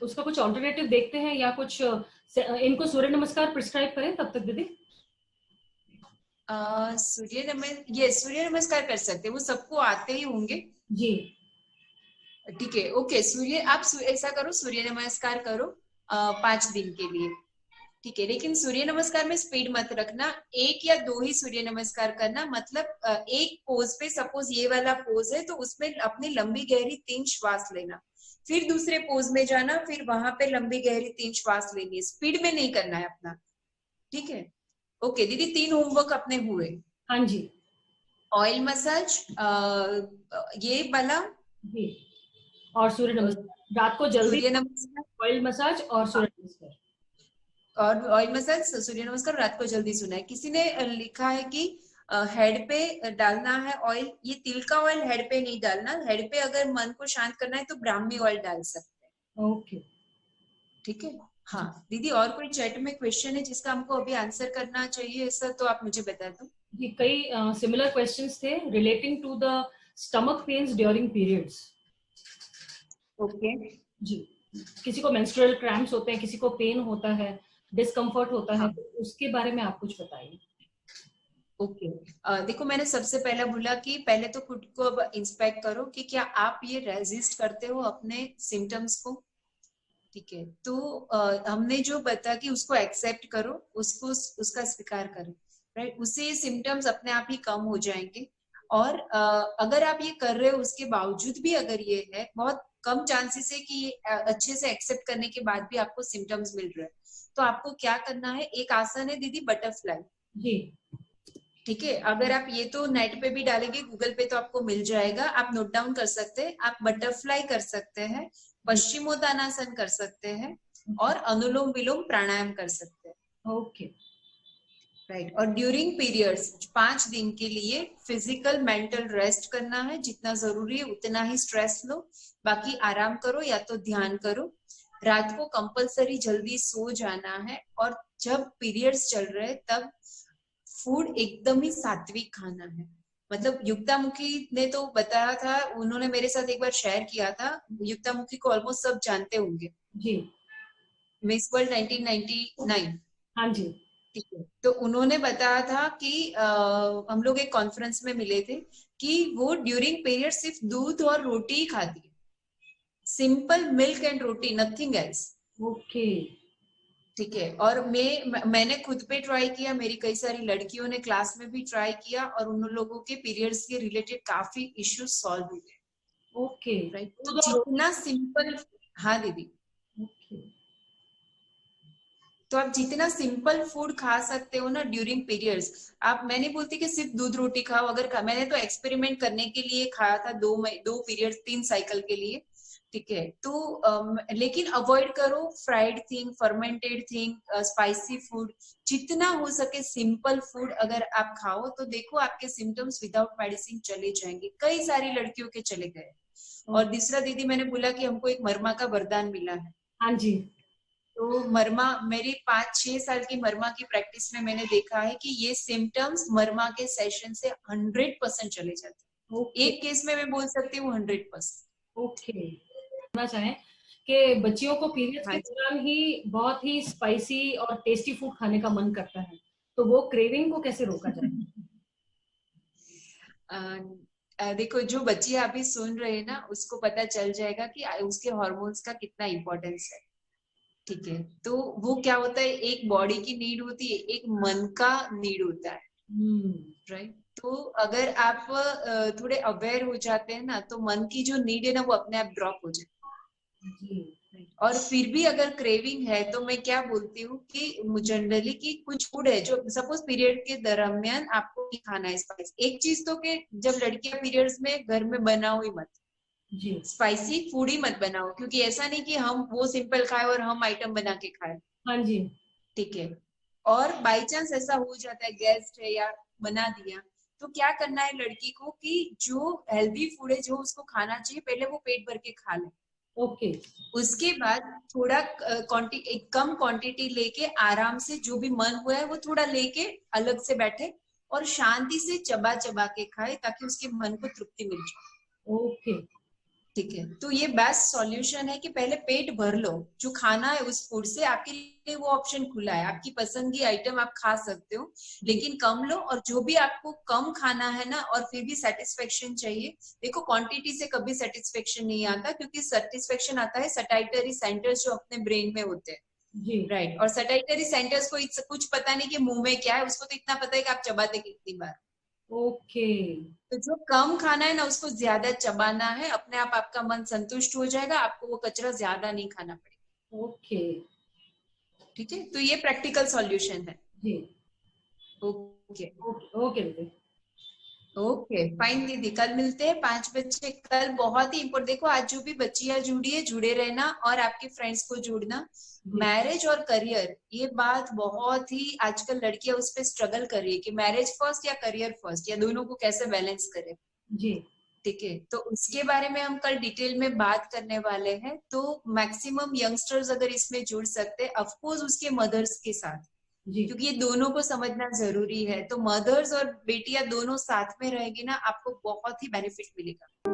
उसका कुछ ऑल्टरनेटिव देखते हैं या कुछ इनको सूर्य नमस्कार प्रिस्क्राइब करें तब तक दीदी। सूर्य नमस्कार कर सकते हैं, वो सबको आते ही होंगे। जी ठीक है, ओके। ऐसा करो, सूर्य नमस्कार करो 5 दिन के लिए। ठीक है, लेकिन सूर्य नमस्कार में स्पीड मत रखना, 1 या 2 ही सूर्य नमस्कार करना। मतलब एक पोज पे, सपोज ये वाला पोज है तो उसमें अपनी लंबी गहरी 3 श्वास लेना, फिर दूसरे पोज में जाना, फिर वहां पे लंबी गहरी 3 श्वास लेनी है, स्पीड में नहीं करना है अपना। ठीक है, ओके दीदी, 3 होमवर्क अपने हुए। हाँ जी ऑयल मसाज, ये वाला, जी, और सूर्य नमस्कार रात को जल्दी, सूर्य नमस्कार ऑयल मसाज और सूर्य नमस्कार। और ऑयल मसाज, सूर्य नमस्कार, रात को जल्दी सुना है। किसी ने लिखा है कि हेड पे डालना है ऑयल। ये तिल का ऑयल हेड पे नहीं डालना। हेड पे अगर मन को शांत करना है तो ब्राह्मी ऑयल डाल सकते हैं। ओके ठीक है, हाँ दीदी, और कोई चैट में क्वेश्चन है जिसका हमको अभी आंसर करना चाहिए ऐसा, तो आप मुझे बता दो। जी, कई सिमिलर क्वेश्चंस थे relating to the stomach pains during periods. Okay जी, किसी को मेंस्ट्रुअल क्रैम्प्स होते हैं, किसी को पेन होता है, डिस्कम्फर्ट होता है, हाँ, तो उसके बारे में आप कुछ बताइए। ओके। देखो, मैंने सबसे पहले बोला कि पहले तो खुद को अब इंस्पेक्ट करो कि क्या आप ये रेजिस्ट करते हो अपने सिम्टम्स को। ठीक है, तो हमने जो बता कि उसको एक्सेप्ट करो, उसको उसका स्वीकार करो, राइट। उससे ये सिम्टम्स अपने आप ही कम हो जाएंगे। और अगर आप ये कर रहे हो उसके बावजूद भी अगर ये है, बहुत कम चांसेस है कि ये अच्छे से एक्सेप्ट करने के बाद भी आपको सिम्टम्स मिल रहे हैं, तो आपको क्या करना है, एक आसन है दीदी, बटरफ्लाई। जी ठीक है, अगर आप ये तो नेट पे भी डालेंगे, गूगल पे तो आपको मिल जाएगा, आप नोट डाउन कर सकते हैं। आप बटरफ्लाई कर सकते हैं, पश्चिमोत्तानासन कर सकते हैं, और अनुलोम विलोम प्राणायाम कर सकते हैं। ओके राइट, और ड्यूरिंग पीरियड्स 5 दिन के लिए फिजिकल मेंटल रेस्ट करना है, जितना जरूरी है उतना ही स्ट्रेस लो, बाकी आराम करो या तो ध्यान करो। रात को कंपलसरी जल्दी सो जाना है, और जब पीरियड्स चल रहे तब फूड एकदम ही सात्विक खाना है। मतलब युक्तामुखी ने तो बताया था, उन्होंने मेरे साथ एक बार शेयर किया था, युक्तामुखी को ऑलमोस्ट सब जानते होंगे, जी मिस वर्ल्ड 1999। हाँ जी ठीक है, तो उन्होंने बताया था कि हम लोग एक कॉन्फ्रेंस में मिले थे कि वो ड्यूरिंग पीरियड सिर्फ दूध और रोटी ही खाती है, simple milk and roti, nothing else. Okay ठीक है, और मैंने खुद पे ट्राई किया, मेरी कई सारी लड़कियों ने क्लास में भी ट्राई किया, और उन लोगों के पीरियड्स के रिलेटेड काफी इश्यूज सॉल्व हुए। ओके राइट, तो दूध और रोटी। जितना सिंपल, हाँ दीदी, ओके तो आप जितना सिंपल फूड खा सकते हो ना ड्यूरिंग पीरियड्स, आप, मैं नहीं बोलती कि सिर्फ दूध रोटी खाओ, अगर मैंने तो एक्सपेरिमेंट करने के लिए खाया था 2 पीरियड्स 3 साइकिल के लिए। ठीक है, तो लेकिन अवॉइड करो fried thing, fermented thing, spicy food. जितना हो सके सिंपल फूड अगर आप खाओ तो देखो आपके सिम्टम्स विदाउट मेडिसिन चले जाएंगे, कई सारी लड़कियों के चले गए। और दूसरा दीदी, मैंने बोला कि हमको एक मरमा का वरदान मिला है। हाँ जी तो मरमा, मेरी 5-6 साल की मरमा की प्रैक्टिस में मैंने देखा है कि ये सिम्टम्स मरमा के सेशन से 100% चले जाते हैं। ओके एक केस में मैं बोल सकती हूँ 100%। ओके कहना चाहें कि बच्चियों को पीरियड्स के हाँ जी। दौरान ही बहुत ही स्पाइसी और टेस्टी फूड खाने का मन करता है, तो वो क्रेविंग को कैसे रोका जाए। देखो, जो बच्ची अभी सुन रहे हैं ना, उसको पता चल जाएगा कि उसके हॉर्मोन्स का कितना इम्पोर्टेंस है। ठीक है, तो वो क्या होता है, एक बॉडी की नीड होती है, एक मन का नीड होता है, हम्म राइट। तो अगर आप थोड़े अवेयर हो जाते हैं ना, तो मन की जो नीड है ना वो अपने आप ड्रॉप हो जाती जी है। और फिर भी अगर क्रेविंग है तो मैं क्या बोलती हूँ कि जनरली कि कुछ फूड है जो सपोज पीरियड के दरमियान आपको नहीं खाना है स्पाइस। एक चीज तो कि जब लड़कियां पीरियड्स में घर में बनाओ ही मत, जी स्पाइसी फूड ही मत बनाओ, क्योंकि ऐसा नहीं कि हम वो सिंपल खाए और हम आइटम बना के खाए। हाँ जी ठीक है, और बाई चांस ऐसा हो जाता है, गेस्ट है या बना दिया, तो क्या करना है लड़की को कि जो हेल्दी फूड है जो उसको खाना चाहिए पहले वो पेट भर के खा ले। ओके। उसके बाद थोड़ा एक कम क्वांटिटी लेके आराम से जो भी मन हुआ है वो थोड़ा लेके अलग से बैठे और शांति से चबा चबा के खाए ताकि उसके मन को तृप्ति मिल जाए। ओके। ठीक है, तो ये बेस्ट सॉल्यूशन है कि पहले पेट भर लो, जो खाना है उस फूड से आपके लिए वो ऑप्शन खुला है, आपकी पसंद की आइटम आप खा सकते हो, लेकिन कम लो। और जो भी आपको कम खाना है ना और फिर भी सेटिस्फेक्शन चाहिए, देखो क्वांटिटी से कभी सेटिस्फेक्शन नहीं आता, क्योंकि सेटिस्फेक्शन आता है सटाइटरी सेंटर्स जो अपने ब्रेन में होते हैं। जी। राइट, और सटाइटरी सेंटर्स को कुछ पता नहीं कि मुंह में क्या है, उसको तो इतना पता है कि आप चबाते कितनी बार। ओके। तो जो कम खाना है ना उसको ज्यादा चबाना है, अपने आप आपका मन संतुष्ट हो जाएगा, आपको वो कचरा ज्यादा नहीं खाना पड़ेगा। ओके। ठीक है, तो ये प्रैक्टिकल सॉल्यूशन है। जी। ओके। ओके। ओके दीदी। ओके फाइन दीदी, कल मिलते हैं 5 बजे। कल बहुत ही इम्पोर्टेंट, देखो आज जो भी बच्चियां जुड़ी है जुड़े रहना और आपके फ्रेंड्स को जोड़ना। जी। मैरिज और करियर, ये बात बहुत ही आजकल लड़कियां उस पर स्ट्रगल कर रही है कि मैरिज फर्स्ट या करियर फर्स्ट, या दोनों को कैसे बैलेंस करें। जी। ठीक है, तो उसके बारे में हम कल डिटेल में बात करने वाले हैं। तो मैक्सिमम यंगस्टर्स अगर इसमें जुड़ सकते हैं, ऑफकोर्स उसके मदर्स के साथ, जी। क्योंकि ये दोनों को समझना जरूरी है। तो मदर्स और बेटियां दोनों साथ में रहेगी ना, आपको बहुत ही बेनिफिट मिलेगा।